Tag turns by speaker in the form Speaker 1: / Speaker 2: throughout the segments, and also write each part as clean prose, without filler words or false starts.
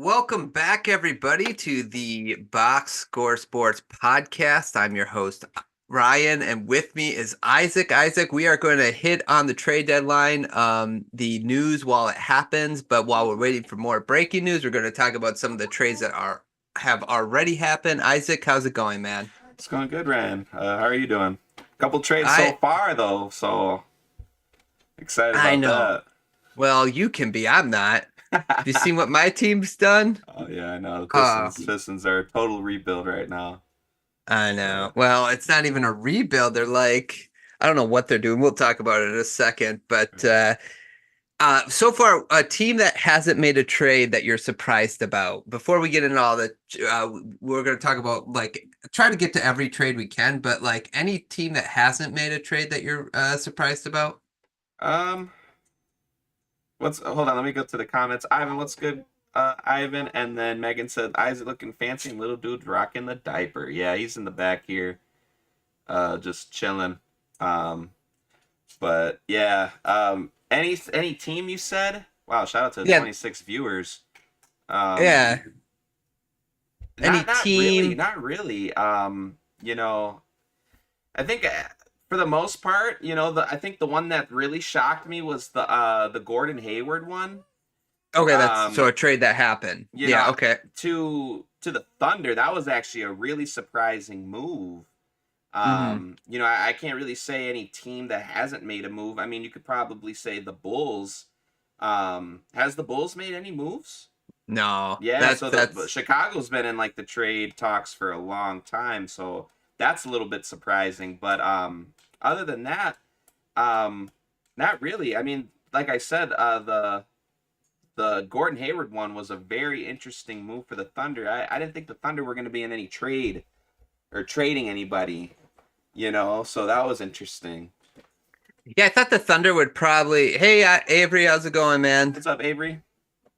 Speaker 1: Welcome back, everybody, to the Box Score Sports podcast. I'm your host, Ryan, and with me is Isaac. Isaac, we are going to hit on the trade deadline, the news while it happens. But while we're waiting for more breaking news, we're going to talk about some of the trades that have already happened. Isaac, how's it going, man?
Speaker 2: It's going good, Ryan. How are you doing? Couple trades so
Speaker 1: I
Speaker 2: far, though, so excited
Speaker 1: I
Speaker 2: about
Speaker 1: know.
Speaker 2: that.
Speaker 1: Well, you can be. I'm not. Have you seen what my team's done?
Speaker 2: Oh yeah, I know. The
Speaker 1: Uh,
Speaker 2: Pistons are a total rebuild right now.
Speaker 1: I
Speaker 2: So
Speaker 1: know. Well, it's not even a rebuild. They're like, I don't know what they're doing. We'll talk about it in a second. But so far, a team that hasn't made a trade that you're surprised about. Before we get into all the, we're going to talk about like try to get to every trade we can. But like any team that hasn't made a trade that you're surprised about.
Speaker 2: um, what's hold on? Let me go to the comments. Ivan, what's good? Ivan, and then Megan said, "Isaac looking fancy, and little dude's rocking the diaper." Yeah, he's in the back here, just chilling. Um, but yeah, any team you said? Wow, shout out to the
Speaker 1: Yeah,
Speaker 2: 26 viewers. Um,
Speaker 1: yeah. Any
Speaker 2: not really,
Speaker 1: team.
Speaker 2: not really. You know, I think for the most part, I think the one that really shocked me was the Gordon Hayward one.
Speaker 1: Okay, that's so
Speaker 2: Um,
Speaker 1: a trade that happened.
Speaker 2: you
Speaker 1: Yeah.
Speaker 2: know,
Speaker 1: Okay.
Speaker 2: to the Thunder, that was actually a really surprising move.
Speaker 1: Hmm.
Speaker 2: I can't really say any team that hasn't made a move. I mean, you could probably say the Bulls. Has the Bulls made any moves?
Speaker 1: No,
Speaker 2: Yeah,
Speaker 1: that
Speaker 2: so the
Speaker 1: that's
Speaker 2: Chicago's been in like the trade talks for a long time, so that's a little bit surprising. But other than that, um, not really. I mean, like I said, the Gordon Hayward one was a very interesting move for the Thunder. I didn't think the Thunder were going to be in any trade or trading anybody, so that was interesting.
Speaker 1: Yeah, I thought the Thunder would probably. Hey, Avery, how's it going, man?
Speaker 2: What's up, Avery?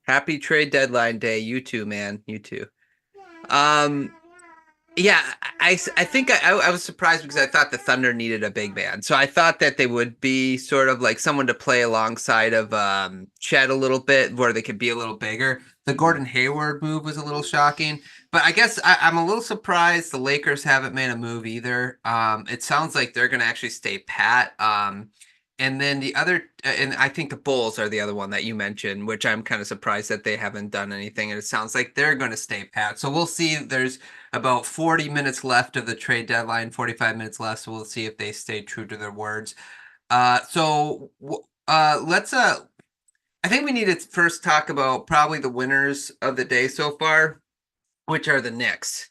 Speaker 1: Happy trade deadline day. You too, man. You too. Um, yeah, I think I was surprised because I thought the Thunder needed a big man. So I thought that they would be sort of like someone to play alongside of Chet a little bit, where they could be a little bigger. The
Speaker 2: Mhm.
Speaker 1: Gordon Hayward move was a little shocking, but I guess I'm a little surprised the Lakers haven't made a move either. It sounds like they're going to actually stay pat. And then the other, and I think the Bulls are the other one that you mentioned, which I'm kind of surprised that they haven't done anything. And it sounds like they're going to stay pat. So we'll see. There's about 40 minutes left of the trade deadline, 45 minutes left. So we'll see if they stay true to their words. Let's I think we need to first talk about probably the winners of the day so far, which are the Knicks.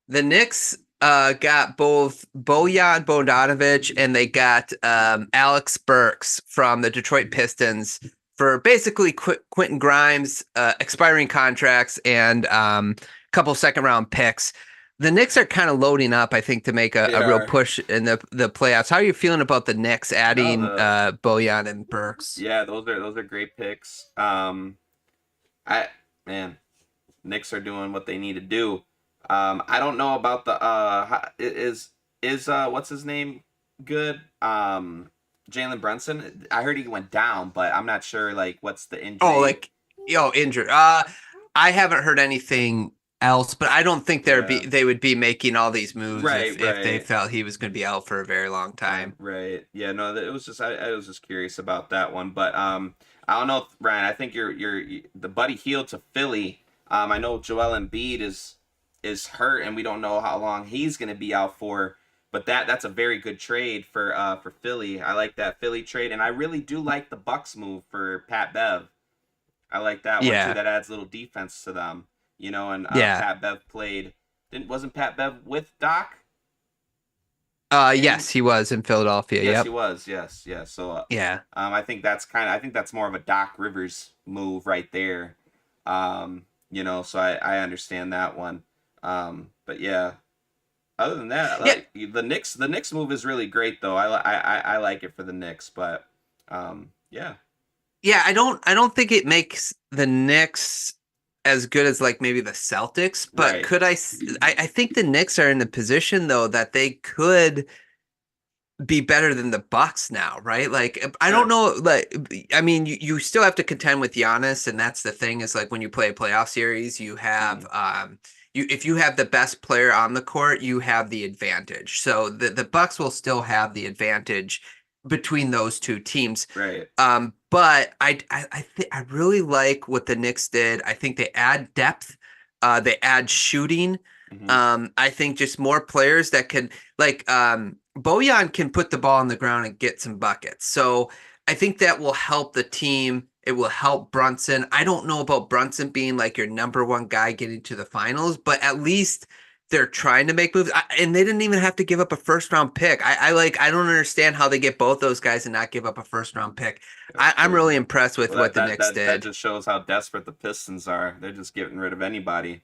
Speaker 1: The Knicks got both Bojan Bogdanovic and they got Alex Burks from the Detroit Pistons for basically Quentin Grimes expiring contracts and a couple second round picks. The Knicks are kind of loading up, I think, to make
Speaker 2: They
Speaker 1: a real
Speaker 2: are.
Speaker 1: push in the playoffs. How are you feeling about the Knicks
Speaker 2: No,
Speaker 1: adding Bojan and Burks?
Speaker 2: yeah, those are great picks. I man, Knicks are doing what they need to do. I don't know about the is what's his name good? Jalen Brunson. I heard he went down, but I'm not sure like what's the
Speaker 1: Oh,
Speaker 2: injury.
Speaker 1: like injured. I haven't heard anything else, but I don't think
Speaker 2: Yeah.
Speaker 1: they would be making all these moves
Speaker 2: Right,
Speaker 1: if they
Speaker 2: right.
Speaker 1: felt he was going to be out for a very long time.
Speaker 2: Right. Yeah, no, it was just I was just curious about that one, but I don't know, Ryan. I think the Buddy Hield to Philly. I know Joel Embiid is hurt, and we don't know how long he's going to be out for. But that's a very good trade for Philly. I like that Philly trade, and I really do like the Bucks move for Pat Bev. I like that one too.
Speaker 1: Yeah,
Speaker 2: That adds a little defense to them, and
Speaker 1: yeah.
Speaker 2: Pat Bev played. Didn't wasn't Pat Bev with Doc in
Speaker 1: Yes, he was in Philadelphia.
Speaker 2: Yes, he
Speaker 1: Yep.
Speaker 2: was. Yes, yes. So,
Speaker 1: Yeah.
Speaker 2: I think that's more of a Doc Rivers move right there. So I understand that one. But yeah, other than that,
Speaker 1: Yeah.
Speaker 2: like the Knicks move is really great though. I like it for the Knicks, but yeah,
Speaker 1: Yeah, I don't think it makes the Knicks as good as like maybe the Celtics, but
Speaker 2: right.
Speaker 1: I think the Knicks are in the position though that they could be better than the Bucks now, right? Like I don't
Speaker 2: Sure.
Speaker 1: know, like I mean, you still have to contend with Giannis, and that's the thing is like when you play a playoff series, you have
Speaker 2: Mhm.
Speaker 1: you if you have the best player on the court, you have the advantage. So the Bucks will still have the advantage between those two teams.
Speaker 2: Right.
Speaker 1: But I really like what the Knicks did. I think they add depth, they add shooting.
Speaker 2: Hmm.
Speaker 1: I think just more players that can like Bojan can put the ball on the ground and get some buckets. So I think that will help the team. It will help Brunson. I don't know about Brunson being like your number one guy getting to the finals, but at least they're trying to make moves. And they didn't even have to give up a first round pick. I don't understand how they get both those guys and not give up a first round pick.
Speaker 2: That's
Speaker 1: I'm really
Speaker 2: crazy.
Speaker 1: impressed with
Speaker 2: Well,
Speaker 1: what
Speaker 2: that
Speaker 1: the
Speaker 2: that
Speaker 1: Knicks
Speaker 2: that that
Speaker 1: did.
Speaker 2: just shows how desperate the Pistons are. They're just getting rid of anybody.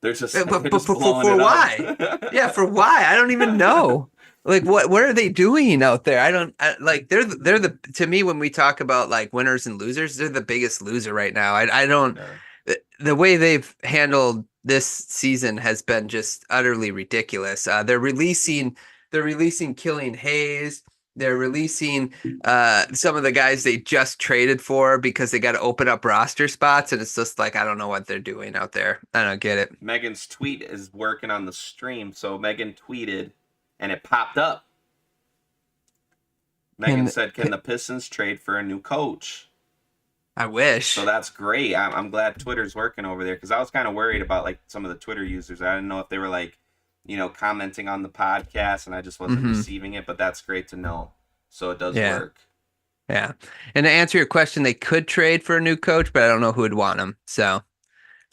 Speaker 2: They're just
Speaker 1: But
Speaker 2: they're just blowing
Speaker 1: for
Speaker 2: it up.
Speaker 1: why? Yeah, for why? I don't even know. Like what are they doing out there? Like they're the to me when we talk about like winners and losers, they're the biggest loser right now. I don't
Speaker 2: Yeah.
Speaker 1: the way they've handled this season has been just utterly ridiculous. They're releasing Killian Hayes. They're releasing some of the guys they just traded for because they got to open up roster spots, and it's just like I don't know what they're doing out there. I don't get it.
Speaker 2: Megan's tweet is working on the stream, so Megan tweeted, and it popped up. Megan
Speaker 1: Can,
Speaker 2: said, "Can
Speaker 1: can
Speaker 2: the Pistons trade for a new coach?"
Speaker 1: I
Speaker 2: So
Speaker 1: wish.
Speaker 2: that's great. I'm glad Twitter's working over there because I was kind of worried about like some of the Twitter users. I didn't know if they were like, commenting on the podcast, and I just wasn't
Speaker 1: Hmm.
Speaker 2: receiving it. But that's great to know. So it does
Speaker 1: Yeah,
Speaker 2: work.
Speaker 1: yeah. And to answer your question, they could trade for a new coach, but I don't know who would want him.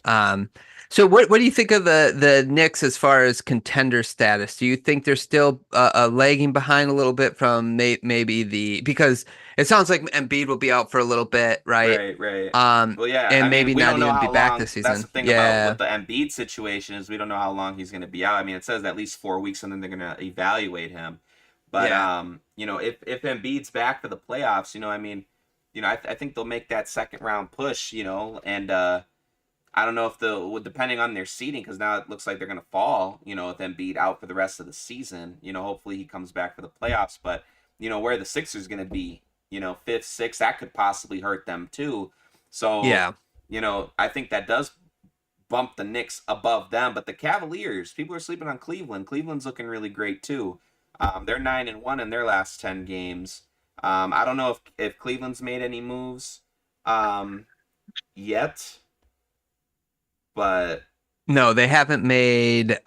Speaker 1: Um, so what do you think of the Knicks as far as contender status? Do you think they're still lagging behind a little bit from maybe the because it sounds like Embiid will be out for a little bit, right?
Speaker 2: Right, right.
Speaker 1: Um,
Speaker 2: Well, yeah. I
Speaker 1: and
Speaker 2: mean,
Speaker 1: maybe
Speaker 2: we
Speaker 1: not
Speaker 2: don't know
Speaker 1: even be
Speaker 2: how
Speaker 1: back
Speaker 2: long.
Speaker 1: this
Speaker 2: That's the
Speaker 1: season.
Speaker 2: thing about with
Speaker 1: Yeah,
Speaker 2: the Embiid situation is we don't know how long he's going to be out. I mean, it says at least 4 weeks, and then they're going to evaluate him. But
Speaker 1: yeah.
Speaker 2: if Embiid's back for the playoffs, I mean, I think they'll make that second round push. And I don't know if depending on their seeding, because now it looks like they're going to fall. With Embiid out for the rest of the season. Hopefully he comes back for the playoffs. But where the Sixers going to be, fifth, sixth, that could possibly hurt them too. So,
Speaker 1: Yeah.
Speaker 2: I think that does bump the Knicks above them. But the Cavaliers, people are sleeping on Cleveland. Cleveland's looking really great too. They're 9-1 in their last 10 games. I don't know if Cleveland's made any moves yet, but
Speaker 1: No, they haven't made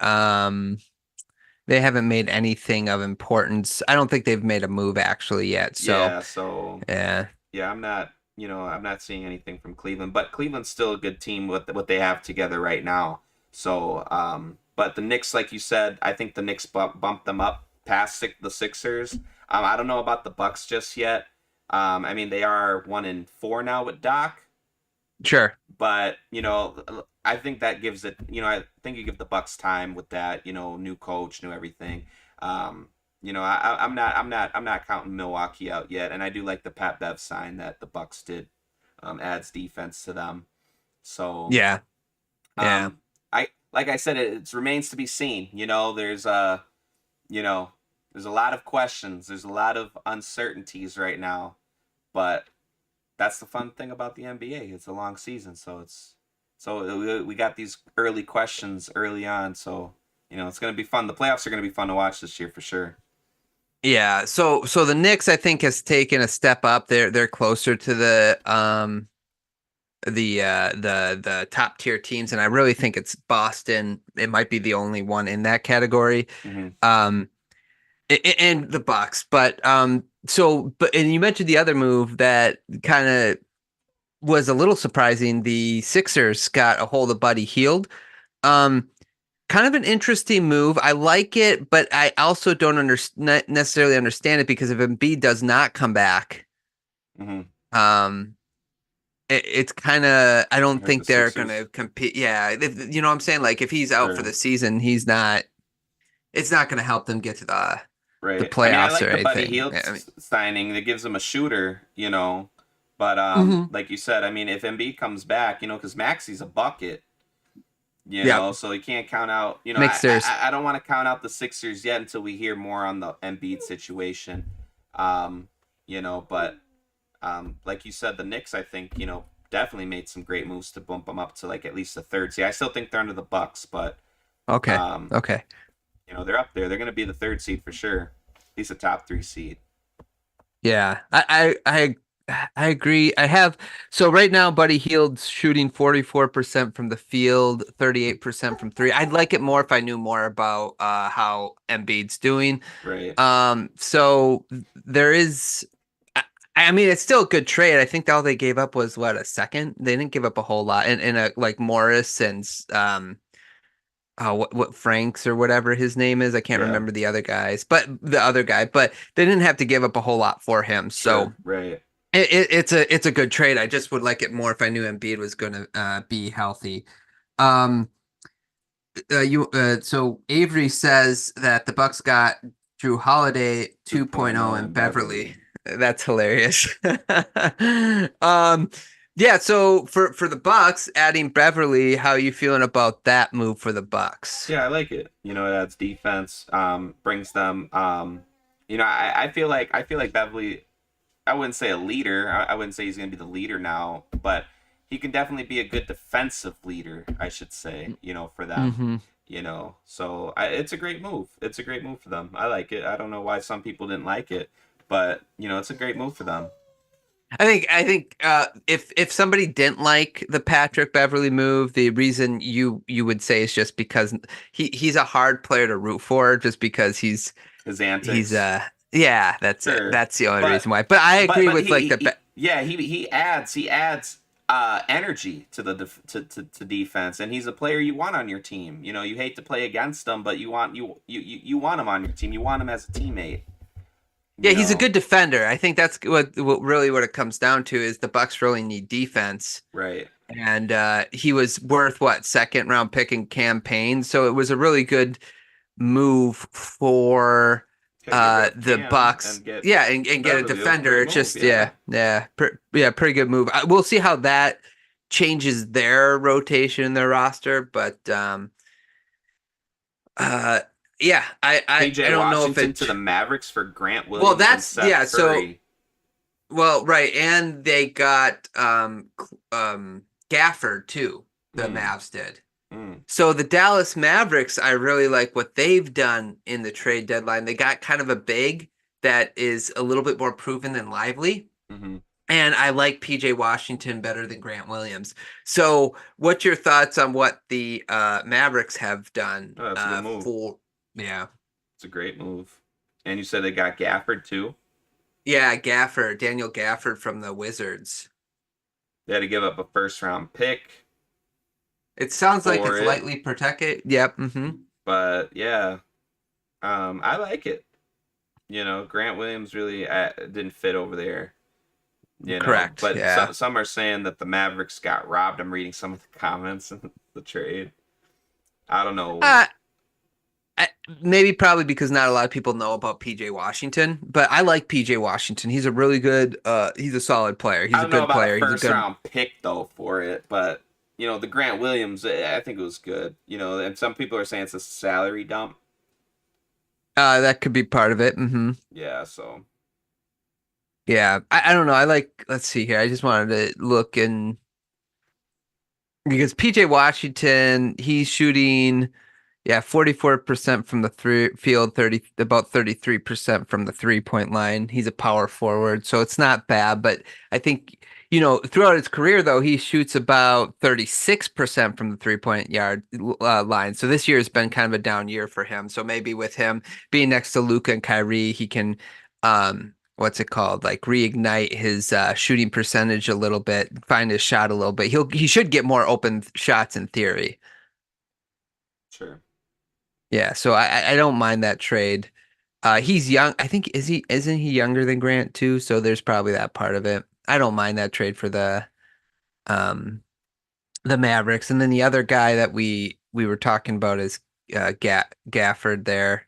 Speaker 1: anything of importance. I don't think they've made a move actually yet. So,
Speaker 2: yeah. So
Speaker 1: yeah.
Speaker 2: yeah, I'm not seeing anything from Cleveland, but Cleveland's still a good team with what they have together right now. So, but the Knicks, like you said, I think the Knicks bumped them up past the Sixers. I don't know about the Bucks just yet. I mean, they are 1-4 now with Doc,
Speaker 1: Sure.
Speaker 2: but I think that gives it. I think you give the Bucks time with that. New coach, new everything. I'm not counting Milwaukee out yet, and I do like the Pat Bev sign that the Bucks did. Adds defense to them. So,
Speaker 1: Yeah. Yeah.
Speaker 2: I like I said, it remains to be seen. You know, there's a lot of questions. There's a lot of uncertainties right now, but that's the fun thing about the NBA. It's a long season, so we got these early questions early on. So it's gonna be fun. The playoffs are gonna be fun to watch this year for sure.
Speaker 1: Yeah. So the Knicks I think has taken a step up. They're closer to the top tier teams, and I really think it's Boston. It might be the only one in that category.
Speaker 2: Hmm.
Speaker 1: Um, and the Bucks. But and you mentioned the other move that kind of was a little surprising. The Sixers got a hold of Buddy Hield. Um, Kind of an interesting move. I like it, but I also don't necessarily understand it because if Embiid does not come back,
Speaker 2: Hmm.
Speaker 1: um, it's kind of I don't
Speaker 2: Hurt the
Speaker 1: think they're going
Speaker 2: Sixers.
Speaker 1: to compete. Yeah, you know what I'm saying? Like if he's out for
Speaker 2: Sure.
Speaker 1: the season, he's not. It's not going to help them get to the
Speaker 2: Right. I mean, I
Speaker 1: playoffs or
Speaker 2: like the Buddy
Speaker 1: anything.
Speaker 2: Hield
Speaker 1: I mean,
Speaker 2: signing that gives him a shooter. But
Speaker 1: mhm.
Speaker 2: like you said, I mean, if Embiid comes back, because Maxi's a bucket.
Speaker 1: Yeah,
Speaker 2: So you can't count out.
Speaker 1: mixers.
Speaker 2: I don't want to count out the Sixers yet until we hear more on the Embiid situation. Um, but like you said, the Knicks, I think, definitely made some great moves to bump them up to like at least the third seed. I still think they're under the Bucks, but
Speaker 1: Okay.
Speaker 2: um,
Speaker 1: Okay.
Speaker 2: they're up there. They're going to be the third seed for sure. At least a top three seed.
Speaker 1: Yeah, I agree. I have so right now, Buddy Hield's shooting 44% from the field, 38% from three. I'd like it more if I knew more about how Embiid's doing.
Speaker 2: Right.
Speaker 1: So there is I mean it's still a good trade. I think all they gave up was what, a second? They didn't give up a whole lot in a like Morris and what Franks or whatever his name is. I can't
Speaker 2: Yeah.
Speaker 1: remember the other guys, but the other guy, but they didn't have to give up a whole lot for him. So
Speaker 2: Sure. Right.
Speaker 1: it's a good trade. I just would like it more if I knew Embiid was going to be healthy. Um, so Avery says that the Bucks got Drew Holiday 2.0 and Beverly. That's hilarious. um, yeah. So for the Bucks adding Beverly, how are you feeling about that move for the Bucks?
Speaker 2: Yeah, I like it. It adds defense, brings them. I feel like Beverly. I wouldn't say a leader. I wouldn't say he's going to be the leader now, but he can definitely be a good defensive leader, I should say. For them.
Speaker 1: Mm-hmm.
Speaker 2: So it's a great move. It's a great move for them. I like it. I don't know why some people didn't like it, but it's a great move for them.
Speaker 1: I think if somebody didn't like the Patrick Beverly move, the reason you would say is just because he's a hard player to root for, just because
Speaker 2: His antics.
Speaker 1: he's yeah, that's it.
Speaker 2: Sure.
Speaker 1: That's the only reason why. But I agree with like
Speaker 2: he adds energy to the to defense, and he's a player you want on your team. You hate to play against him, but you want him on your team. You want him as a teammate.
Speaker 1: yeah, he's a good defender. I think that's what it comes down to is the Bucks really need defense.
Speaker 2: Right.
Speaker 1: And he was worth what, second round pick in campaign, so it was a really good move for the Bucks.
Speaker 2: And get
Speaker 1: and get a defender. It's just pretty good move. We'll see how that changes their rotation in their roster, but I don't know if
Speaker 2: Washington
Speaker 1: it
Speaker 2: to the Mavericks for Grant Williams.
Speaker 1: well that's
Speaker 2: and Seth Curry.
Speaker 1: well right, and they got Gafford too. The Mavs did. So the Dallas Mavericks, I really like what they've done in the trade deadline. They got kind of a big that is a little bit more proven than Lively.
Speaker 2: Mm-hmm.
Speaker 1: And I like PJ Washington better than Grant Williams. So what's your thoughts on what the Mavericks have done
Speaker 2: that's a good move.
Speaker 1: Yeah.
Speaker 2: It's a great move. And you said they got Gafford too?
Speaker 1: Yeah, Daniel Gafford from the Wizards.
Speaker 2: They had to give up a first round pick.
Speaker 1: It sounds like it's lightly protected. Yep. Mm-hmm.
Speaker 2: But yeah, I like it. Grant Williams really didn't fit over there.
Speaker 1: Correct.
Speaker 2: But some are saying that the Mavericks got robbed. I'm reading some of the comments in the trade. I don't know.
Speaker 1: Maybe probably because not a lot of people know about PJ Washington, but I like PJ Washington. He's a really good. He's a solid player. He's a good player.
Speaker 2: He's a first round pick though for it, but. The Grant Williams, I think it was good. And some people are saying it's a salary dump.
Speaker 1: That could be part of it. Mm-hmm.
Speaker 2: Yeah, so.
Speaker 1: Yeah, I don't know. Let's see here. I just wanted to look in because PJ Washington, he's shooting, 44% from the field, about 33% from the 3-point line. He's a power forward, so it's not bad, but I think throughout his career, though, he shoots about 36% from the 3-point yard line. So this year has been kind of a down year for him. So maybe with him being next to Luka and Kyrie, he can, what's it called? Like reignite his shooting percentage a little bit, find his shot a little bit. He should get more open shots in theory.
Speaker 2: Sure.
Speaker 1: Yeah. So I don't mind that trade. He's young. I think isn't he younger than Grant too? So there's probably that part of it. I don't mind that trade for the Mavericks. And then the other guy that we were talking about is Gafford there.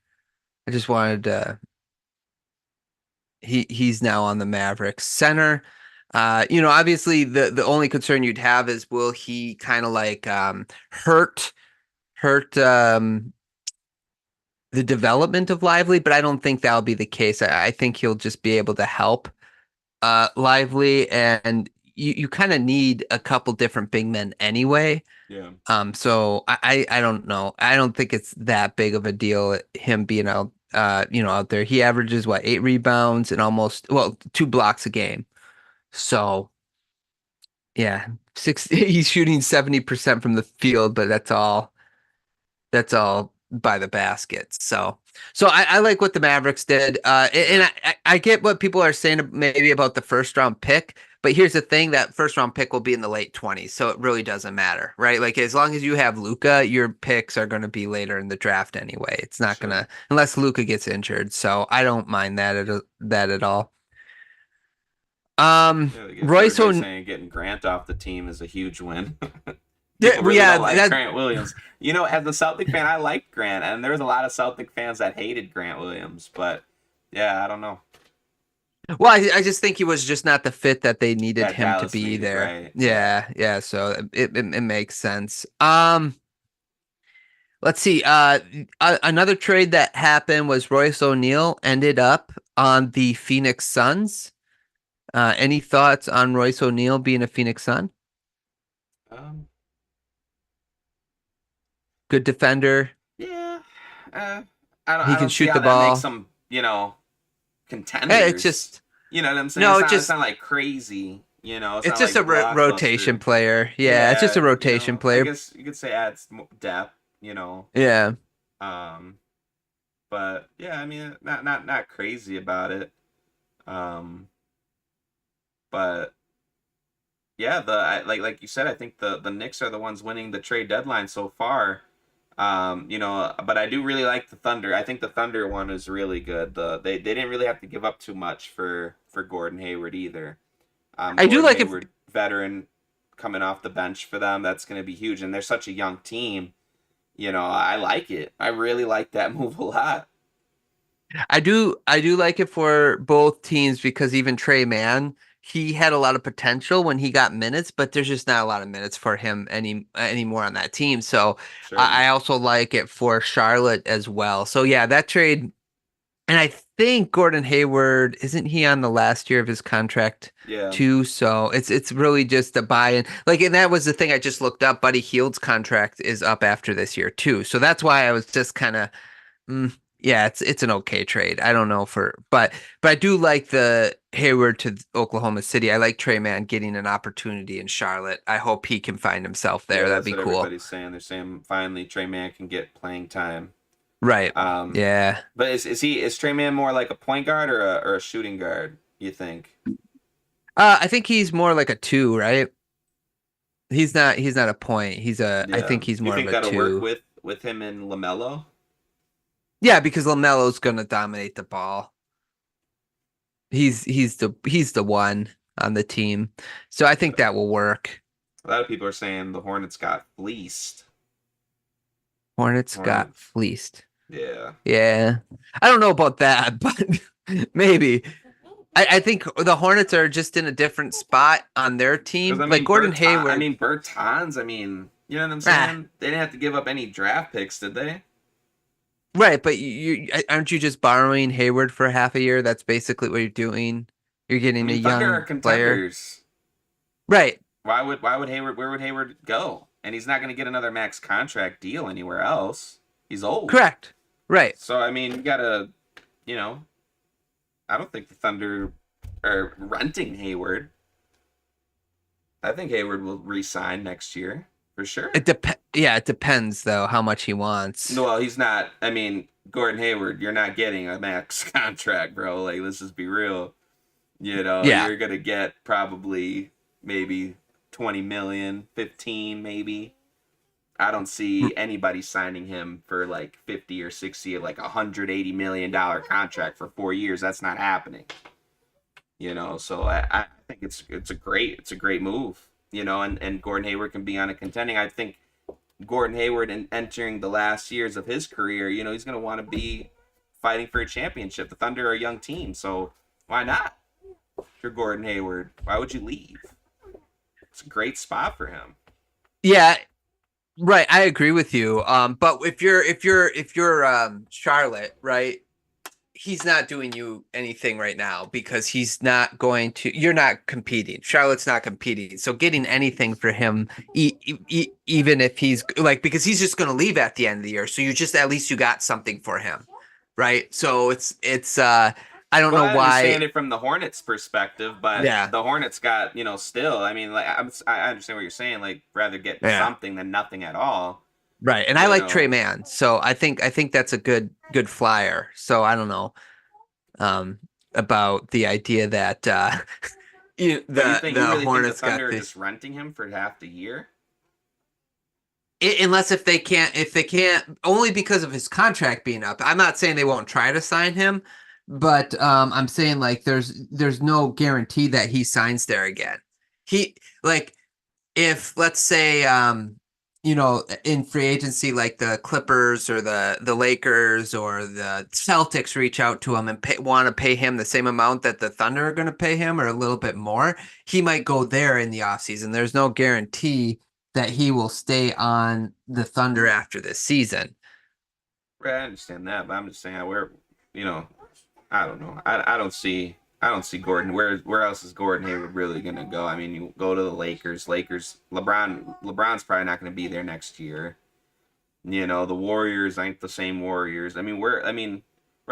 Speaker 1: I just wanted to he's now on the Mavericks center. Obviously the only concern you'd have is will he kind of like hurt hurt the development of Lively, but I don't think that'll be the case. I think he'll just be able to help Lively, and you kind of need a couple different big men anyway.
Speaker 2: Yeah.
Speaker 1: So I don't know. I don't think it's that big of a deal him being out out there. He averages what, 8 rebounds and almost, well, 2 blocks a game. So yeah, he's shooting 70% from the field, but that's all by the basket. So I like what the Mavericks did. And I get what people are saying maybe about the first round pick, but here's the thing: that first round pick will be in the late 20s, so it really doesn't matter, right? Like as long as you have Luka, your picks are going to be later in the draft anyway. It's not
Speaker 2: Sure.
Speaker 1: gonna, unless Luka gets injured. So I don't mind that at all.
Speaker 2: Yeah, I guess
Speaker 1: Royce
Speaker 2: everybody's
Speaker 1: O'Neal.
Speaker 2: saying getting Grant off the team is a huge win.
Speaker 1: Yeah,
Speaker 2: People
Speaker 1: well,
Speaker 2: really
Speaker 1: yeah,
Speaker 2: don't like Grant Williams. As a Celtic fan, I liked Grant, and there was a lot of Celtic fans that hated Grant Williams. But yeah, I don't know.
Speaker 1: Well, I just think he was just not the fit that they needed
Speaker 2: That
Speaker 1: him to
Speaker 2: Dallas
Speaker 1: be
Speaker 2: needed,
Speaker 1: there.
Speaker 2: right? Yeah.
Speaker 1: Yeah, yeah. So it makes sense. Let's see. Another trade that happened was Royce O'Neal ended up on the Phoenix Suns. Any thoughts on Royce O'Neal being a Phoenix Sun?
Speaker 2: Um.
Speaker 1: Good defender.
Speaker 2: Yeah. Uh, I don't.
Speaker 1: He
Speaker 2: I
Speaker 1: can
Speaker 2: don't see
Speaker 1: shoot
Speaker 2: how
Speaker 1: the
Speaker 2: that makes
Speaker 1: ball.
Speaker 2: them,
Speaker 1: It's
Speaker 2: contenders.
Speaker 1: just
Speaker 2: You know what I'm saying?
Speaker 1: no.
Speaker 2: It's
Speaker 1: It
Speaker 2: not. It's
Speaker 1: just
Speaker 2: not like crazy. It's
Speaker 1: it's
Speaker 2: not
Speaker 1: just a
Speaker 2: like
Speaker 1: rotation
Speaker 2: blockbuster.
Speaker 1: player. Yeah, it's just a
Speaker 2: Yeah.
Speaker 1: rotation
Speaker 2: I
Speaker 1: player.
Speaker 2: guess you could say adds depth.
Speaker 1: Yeah.
Speaker 2: Um. But yeah, I mean, not crazy about it. Um. But yeah, like you said, I think the Knicks are the ones winning the trade deadline so far. But I do really like the Thunder. I think the Thunder one is really good. They didn't really have to give up too much for Gordon Hayward either.
Speaker 1: I do
Speaker 2: Gordon
Speaker 1: like if
Speaker 2: Hayward, veteran, coming off the bench for them. That's going to be huge, and they're such a young team. I like it. I really like that move a lot.
Speaker 1: I do like it for both teams because even Trey Mann, he had a lot of potential when he got minutes, but there's just not a lot of minutes for him anymore on that team. So
Speaker 2: Sure.
Speaker 1: I also like it for Charlotte as well. So yeah, that trade, and I think Gordon Hayward, isn't he on the last year of his contract
Speaker 2: Yeah.
Speaker 1: too? So it's really just a buy-in. Like, and that was the thing I just looked up. Buddy Hield's contract is up after this year too. So that's why I was just kind of yeah, it's an okay trade. I don't know but I do like the Hayward to Oklahoma City. I like Trey Mann getting an opportunity in Charlotte. I hope he can find himself there.
Speaker 2: Yeah,
Speaker 1: That'd
Speaker 2: that's
Speaker 1: be
Speaker 2: what
Speaker 1: cool.
Speaker 2: everybody's saying. They're saying finally Trey Man can get playing time.
Speaker 1: Right.
Speaker 2: Um,
Speaker 1: Yeah.
Speaker 2: but is Trey Man more like a point guard or a shooting guard? You think?
Speaker 1: I think he's more like a two, right? He's not a point. I
Speaker 2: Yeah.
Speaker 1: think he's
Speaker 2: Do you
Speaker 1: more of
Speaker 2: think
Speaker 1: a
Speaker 2: that'll work
Speaker 1: two.
Speaker 2: with him and Lamelo?
Speaker 1: Yeah, because LaMelo's gonna dominate the ball. He's the one on the team. So I think
Speaker 2: Yeah.
Speaker 1: that will work.
Speaker 2: A lot of people are saying the Hornets got fleeced.
Speaker 1: Hornets got
Speaker 2: Hornets.
Speaker 1: fleeced.
Speaker 2: Yeah.
Speaker 1: Yeah. I don't know about that, but maybe. I think the Hornets are just in a different spot on their
Speaker 2: Because
Speaker 1: team. Like Gordon Hayward.
Speaker 2: Bertans. I mean, you know what I'm
Speaker 1: Ah,
Speaker 2: saying? They didn't have to give up any draft picks, did they?
Speaker 1: right, but aren't you just borrowing Hayward for half a year? That's basically what you're doing. You're
Speaker 2: I
Speaker 1: getting a
Speaker 2: mean, Thunder are
Speaker 1: young player.
Speaker 2: contenders.
Speaker 1: Right.
Speaker 2: Why would Hayward? Where would Hayward go? And he's not going to get another max contract deal anywhere else. He's old.
Speaker 1: Correct. Right.
Speaker 2: So I mean, you gotta, you know, I don't think the Thunder are renting Hayward. I think Hayward will re-sign next year for sure.
Speaker 1: It depends though how much he wants.
Speaker 2: No, well, he's not. I mean, Gordon Hayward, you're not getting a max contract, bro. Like, let's just be real.
Speaker 1: Yeah.
Speaker 2: You're gonna get probably maybe 20 million, 15 maybe. I don't see anybody signing him for like 50 or 60, like $180 million contract for 4 years. That's not happening. So I think it's a great move. And Gordon Hayward can be on a contending. I think Gordon Hayward entering the last years of his career, he's going to want to be fighting for a championship. The Thunder are a young team, so why not? If you're Gordon Hayward, why would you leave? It's a great spot for him.
Speaker 1: Yeah. Right, I agree with you. But if you're Charlotte, right? He's not doing you anything right now because he's not going to. You're not competing. Charlotte's not competing. So getting anything for him, even if he's like, because he's just going to leave at the end of the year. So you just at least you got something for him, right? So it's. I don't
Speaker 2: Well,
Speaker 1: know
Speaker 2: I
Speaker 1: why.
Speaker 2: understand it from the Hornets' perspective, but
Speaker 1: Yeah,
Speaker 2: the Hornets got, still. I mean, like I understand what you're saying. Like, rather get
Speaker 1: yeah.
Speaker 2: something than nothing at all.
Speaker 1: Right. And I
Speaker 2: You
Speaker 1: like Trey
Speaker 2: know,
Speaker 1: Mann. So I think that's a good flyer. So I don't know um about the idea that
Speaker 2: so you
Speaker 1: the
Speaker 2: really think the
Speaker 1: Hornets got
Speaker 2: Thunder are
Speaker 1: the
Speaker 2: just renting him for half the year?
Speaker 1: unless if they can't only because of his contract being up. I'm not saying they won't try to sign him, but I'm saying like there's no guarantee that he signs there again. He like if let's say in free agency like the Clippers or the Lakers or the Celtics reach out to him and want to pay him the same amount that the Thunder are going to pay him or a little bit more, he might go there in the offseason. There's no guarantee that he will stay on the Thunder after this season.
Speaker 2: Right, I understand that, but I'm just saying you know, I don't know. I don't see Gordon. Where else is Gordon Hayward really gonna go? I mean, you go to the Lakers. LeBron's probably not gonna be there next year. The Warriors ain't the same Warriors. Where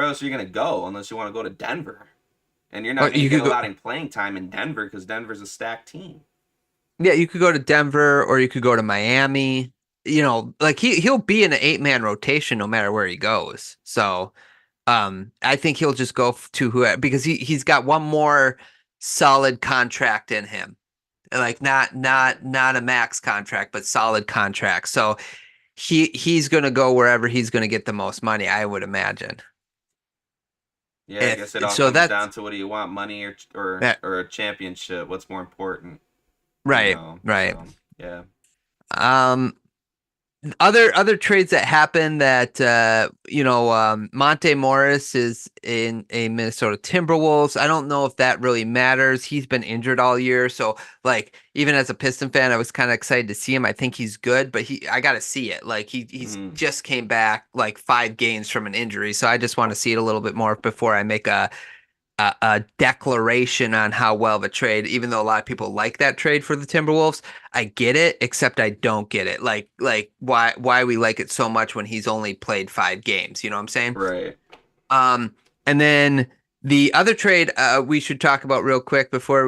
Speaker 2: else are you gonna go unless you want to go to Denver? And you're not
Speaker 1: Or
Speaker 2: gonna
Speaker 1: you
Speaker 2: get
Speaker 1: could
Speaker 2: a
Speaker 1: go
Speaker 2: lot in playing time in Denver because Denver's a stacked team.
Speaker 1: Yeah, you could go to Denver or you could go to Miami. Like he'll be in an 8-man rotation no matter where he goes. So I think he'll just go to whoever because he's got one more solid contract in him. Like not a max contract, but solid contract. So he's gonna go wherever he's gonna get the most money, I would imagine.
Speaker 2: Yeah, I
Speaker 1: If
Speaker 2: guess it all
Speaker 1: so
Speaker 2: comes
Speaker 1: that's
Speaker 2: down to what do you want, money or
Speaker 1: that
Speaker 2: or a championship? What's more important?
Speaker 1: right, right.
Speaker 2: So yeah.
Speaker 1: Um other trades that happen that Monte Morris is in a Minnesota Timberwolves. I don't know if that really matters. He's been injured all year, so like even as a Piston fan, I was kind of excited to see him. I think he's good, but I got to see it. Like he's
Speaker 2: Mm,
Speaker 1: just came back like 5 games from an injury, so I just want to see it a little bit more before I make a declaration on how well of a trade, even though a lot of people like that trade for the Timberwolves. I get it, except I don't get it. Like why we like it so much when he's only played 5 games. You know what I'm saying?
Speaker 2: right.
Speaker 1: And then the other trade we should talk about real quick before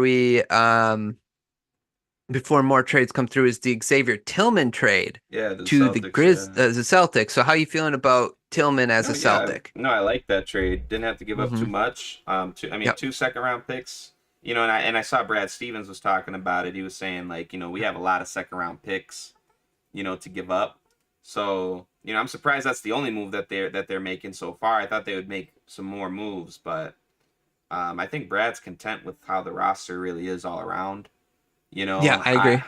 Speaker 1: more trades come through is the Xavier Tillman trade
Speaker 2: Yeah, the
Speaker 1: to the
Speaker 2: Celtics. Yeah.
Speaker 1: The Celtics. So how you feeling about Tillman as
Speaker 2: No,
Speaker 1: a
Speaker 2: yeah,
Speaker 1: Celtic?
Speaker 2: no, I like that trade. Didn't have to give up too
Speaker 1: Hmm.
Speaker 2: much.
Speaker 1: Yep.
Speaker 2: 2 second round picks. And I saw Brad Stevens was talking about it. He was saying like, we have a lot of second round picks, to give up. So, I'm surprised that's the only move that they're making so far. I thought they would make some more moves, but I think Brad's content with how the roster really is all around. You
Speaker 1: Yeah,
Speaker 2: know,
Speaker 1: I
Speaker 2: I
Speaker 1: agree.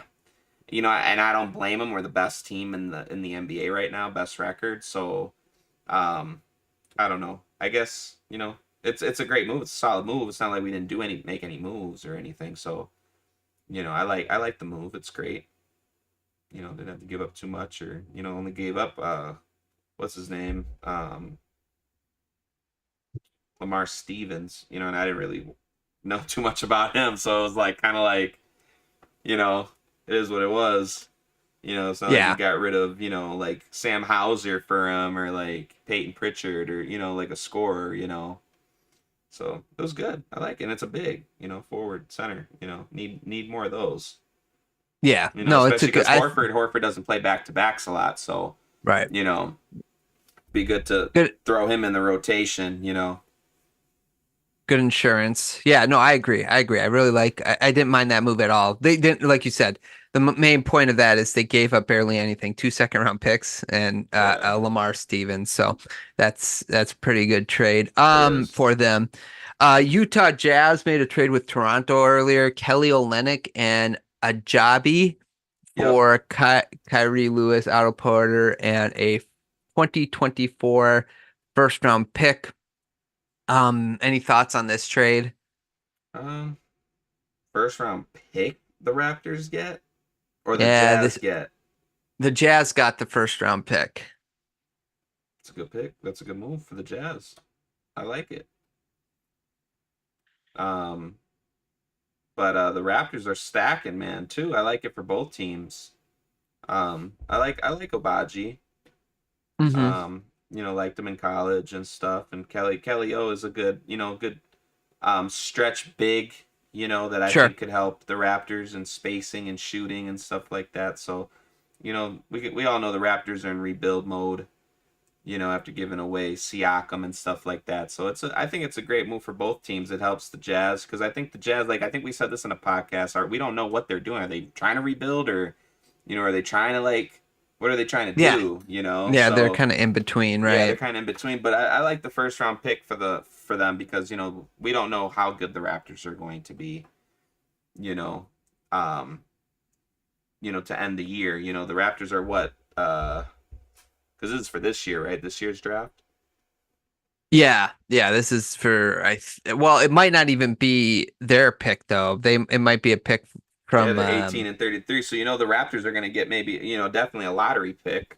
Speaker 2: and I don't blame him. We're the best team in the NBA right now, best record. So, um, I don't know. I guess it's a great move. It's a solid move. It's not like we didn't make any moves or anything. So I like the move. It's great. Didn't have to give up too much, or only gave up what's his name, Lamar Stevens. And I didn't really know too much about him, so it was like kind of like you know it is what it was. It's not like we
Speaker 1: Yeah.
Speaker 2: got rid of like Sam Hauser for him or like Peyton Pritchard or like a scorer. So it was good. I like it. And it's a big, forward center. Need more of those.
Speaker 1: Yeah. No, it's a
Speaker 2: Especially
Speaker 1: good
Speaker 2: because Horford doesn't play back to backs a lot. So
Speaker 1: right.
Speaker 2: you know, be good to
Speaker 1: Good
Speaker 2: throw him in the rotation.
Speaker 1: good insurance. Yeah, no, I agree. I agree. I didn't mind that move at all. They didn't like you said. The main point of that is they gave up barely anything, 2 second round picks and
Speaker 2: Yeah,
Speaker 1: Lamar Stevens. So that's pretty good trade
Speaker 2: it is.
Speaker 1: for them. Utah Jazz made a trade with Toronto earlier. Kelly Olynyk and Ajabi
Speaker 2: Yep.
Speaker 1: for Kyrie Lewis, Otto Porter, and a 2024 first round pick. Any thoughts on this trade?
Speaker 2: Um, First round pick the Raptors get or the
Speaker 1: Yeah,
Speaker 2: Jazz
Speaker 1: this
Speaker 2: get.
Speaker 1: The Jazz got the first round pick.
Speaker 2: It's a good pick. That's a good move for the Jazz. I like it. Um, but the Raptors are stacking, man, too. I like it for both teams. I like Obagi.
Speaker 1: Hmm.
Speaker 2: Liked him in college and stuff. And Kelly O is a good, good stretch big, that I
Speaker 1: Sure.
Speaker 2: think could help the Raptors in spacing and shooting and stuff like that. So, we all know the Raptors are in rebuild mode, after giving away Siakam and stuff like that. So I think it's a great move for both teams. It helps the Jazz because I think the Jazz, like I think we said this in a podcast, we don't know what they're doing. Are they trying to rebuild or, are they trying to what are they trying to
Speaker 1: Yeah.
Speaker 2: do?
Speaker 1: Yeah, they're
Speaker 2: So
Speaker 1: kind of in between,
Speaker 2: yeah, they're
Speaker 1: right?
Speaker 2: kind of in between. But I like the first round pick for them because we don't know how good the Raptors are going to be. You know, um, to end the year. The Raptors are what because this is for this year, right? This year's draft.
Speaker 1: Yeah, yeah. This is for well, it might not even be their pick though. It might be a pick
Speaker 2: Yeah,
Speaker 1: from
Speaker 2: they're 18 and 33. So the Raptors are going to get maybe definitely a lottery pick.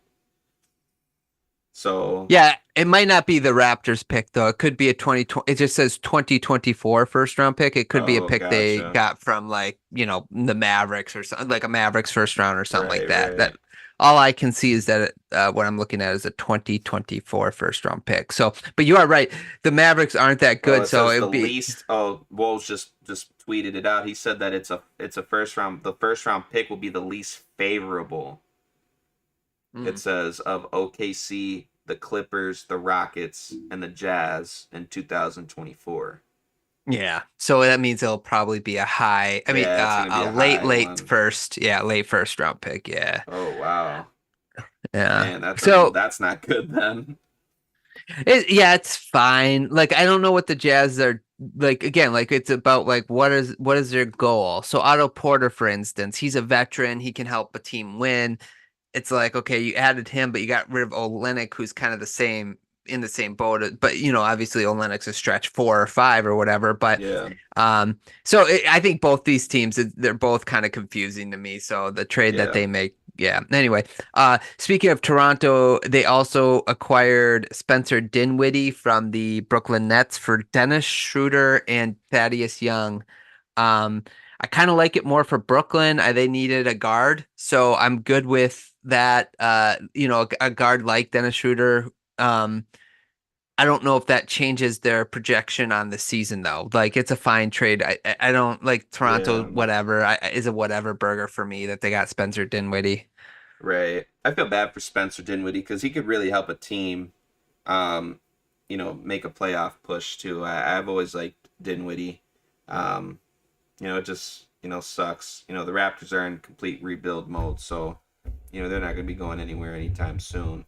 Speaker 2: So
Speaker 1: yeah, it might not be the Raptors pick though. It could be a 2020. It just says 2024 first round pick. It could be a
Speaker 2: oh,
Speaker 1: pick they
Speaker 2: gotcha.
Speaker 1: got from like, the Mavericks or something, like a Mavericks first round or something like
Speaker 2: Right,
Speaker 1: that.
Speaker 2: right.
Speaker 1: That all I can see is that what I'm looking at is a 2024 first round pick. So, but you are right. The Mavericks aren't that
Speaker 2: Well,
Speaker 1: good,
Speaker 2: it
Speaker 1: so
Speaker 2: says the
Speaker 1: it'd be
Speaker 2: least. Oh, Wolves just tweeted it out. He said that it's a first round. The first round pick will be the least favorable. It
Speaker 1: mm,
Speaker 2: says of OKC, the Clippers, the Rockets, and the Jazz in 2024.
Speaker 1: yeah. So that means it'll probably be a high. I mean,
Speaker 2: Yeah, it's gonna be
Speaker 1: a
Speaker 2: a
Speaker 1: late,
Speaker 2: high
Speaker 1: late
Speaker 2: one.
Speaker 1: first. Yeah, late first round pick. Yeah,
Speaker 2: Oh wow,
Speaker 1: yeah.
Speaker 2: man,
Speaker 1: So
Speaker 2: that's not good then.
Speaker 1: yeah, it's fine. Like I don't know what the Jazz are like. Again, like it's about like what is their goal? So Otto Porter, for instance, he's a veteran. He can help a team win. It's like, okay, you added him, but you got rid of Olenek, who's kind of the same in the same boat. But obviously Olenek's a stretch 4 or 5 or whatever. But
Speaker 2: Yeah,
Speaker 1: I think both these teams, they're both kind of confusing to me. So the trade that
Speaker 2: yeah.
Speaker 1: they make, yeah. Anyway, speaking of Toronto, they also acquired Spencer Dinwiddie from the Brooklyn Nets for Dennis Schroeder and Thaddeus Young. Um, I kind of like it more for Brooklyn. They needed a guard, so I'm good with that. A guard like Dennis Schroeder. Um, I don't know if that changes their projection on the season though. Like it's a fine trade. I don't like Toronto.
Speaker 2: Yeah,
Speaker 1: Whatever is a whatever burger for me that they got Spencer Dinwiddie.
Speaker 2: right. I feel bad for Spencer Dinwiddie because he could really help a team, um, make a playoff push too. I've always liked Dinwiddie. Um, it just sucks. The Raptors are in complete rebuild mode, so they're not going to be going anywhere anytime soon.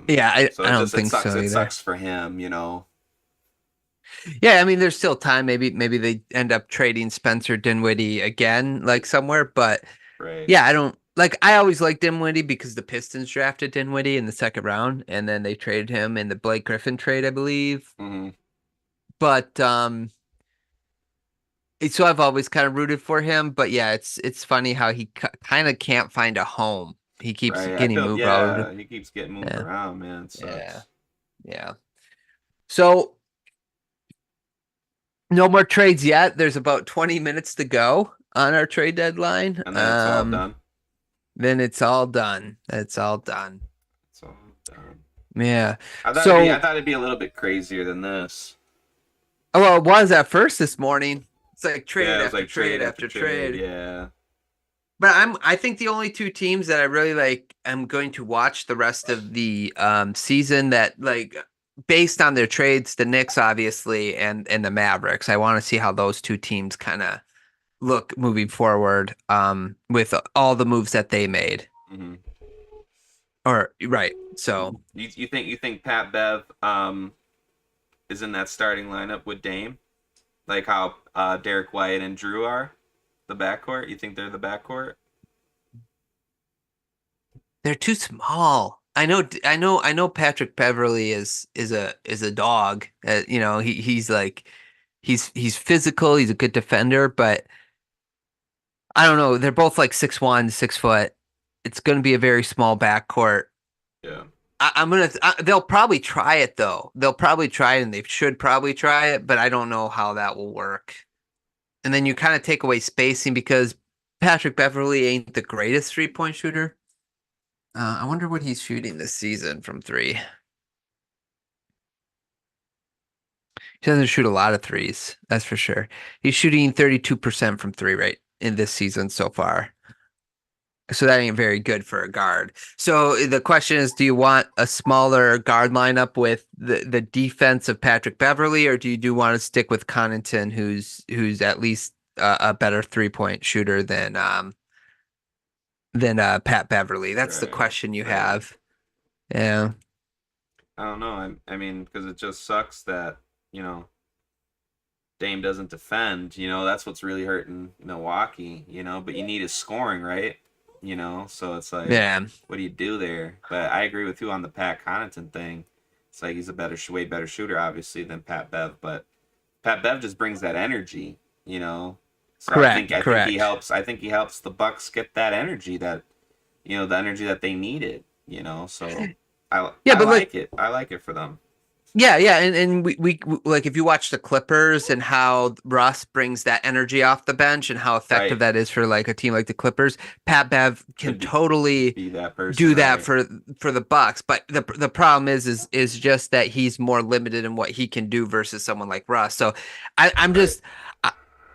Speaker 1: Yeah,
Speaker 2: So
Speaker 1: I
Speaker 2: it
Speaker 1: don't
Speaker 2: just it
Speaker 1: think
Speaker 2: sucks.
Speaker 1: so
Speaker 2: It
Speaker 1: either.
Speaker 2: sucks for him.
Speaker 1: Yeah, I mean, there's still time. Maybe they end up trading Spencer Dinwiddie again, like somewhere. But
Speaker 2: Right.
Speaker 1: yeah, I don't like. I always liked Dinwiddie because the Pistons drafted Dinwiddie in the second round, and then they traded him in the Blake Griffin trade, I believe.
Speaker 2: Mm-hmm.
Speaker 1: But so I've always kind of rooted for him. But yeah, it's funny how he kind of can't find a home. He keeps
Speaker 2: Right. I
Speaker 1: getting
Speaker 2: feel
Speaker 1: moved out.
Speaker 2: yeah. He keeps getting moved
Speaker 1: Yeah,
Speaker 2: around, man. It
Speaker 1: yeah,
Speaker 2: sucks.
Speaker 1: yeah. So no more trades yet. There's about 20 minutes to go on our trade deadline.
Speaker 2: And then it's all done.
Speaker 1: Then it's all done. It's all done.
Speaker 2: It's all done.
Speaker 1: Yeah.
Speaker 2: I
Speaker 1: So,
Speaker 2: thought it'd be a little bit crazier than this.
Speaker 1: well, it was at first this morning. It's like trade
Speaker 2: Yeah, it was
Speaker 1: after
Speaker 2: like
Speaker 1: trade
Speaker 2: trade after
Speaker 1: after
Speaker 2: trade.
Speaker 1: trade.
Speaker 2: Yeah.
Speaker 1: But I think the only two teams that I really like, I'm going to watch the rest of the season that like based on their trades, the Knicks obviously and the Mavericks. I want to see how those two teams kind of look moving forward with all the moves that they made.
Speaker 2: Mm-hmm.
Speaker 1: Or right. So
Speaker 2: You think Pat Bev is in that starting lineup with Dame, like how Derek White and Drew are, the backcourt? You think they're the backcourt?
Speaker 1: they're too small. I know Patrick Beverly is a dog. He's like he's physical, he's a good defender, but I don't know. They're both like 6'1", 6 foot. it's going to be a very small backcourt.
Speaker 2: Yeah.
Speaker 1: They'll probably try it though. They'll probably try it and they should probably try it, but I don't know how that will work. And then you kind of take away spacing because Patrick Beverly ain't the greatest 3-point shooter. I wonder what he's shooting this season from three. He doesn't shoot a lot of threes, that's for sure. He's shooting 32% from three right in this season so far. So that ain't very good for a guard. So the question is, do you want a smaller guard lineup with the defense of Patrick Beverly, or do you want to stick with Connaughton, who's at least a better 3-point shooter than Pat Beverly? That's the question you have. Yeah.
Speaker 2: I don't know. I mean, because it just sucks that, Dame doesn't defend. That's what's really hurting Milwaukee, but you need his scoring, right? So it's like,
Speaker 1: Yeah.
Speaker 2: what do you do there? But I agree with you on the Pat Connaughton thing. It's like he's a way better shooter, obviously, than Pat Bev, but Pat Bev just brings that energy. So
Speaker 1: Correct.
Speaker 2: I think he helps. I think he helps the Bucks get that energy the energy that they needed. So I like it. I like it for them.
Speaker 1: Yeah, and we like if you watch the Clippers and how Russ brings that energy off the bench and how effective that is for like a team like the Clippers, Pat Bev can totally
Speaker 2: be that person,
Speaker 1: do that for the Bucks. But the problem is just that he's more limited in what he can do versus someone like Russ. So I'm just.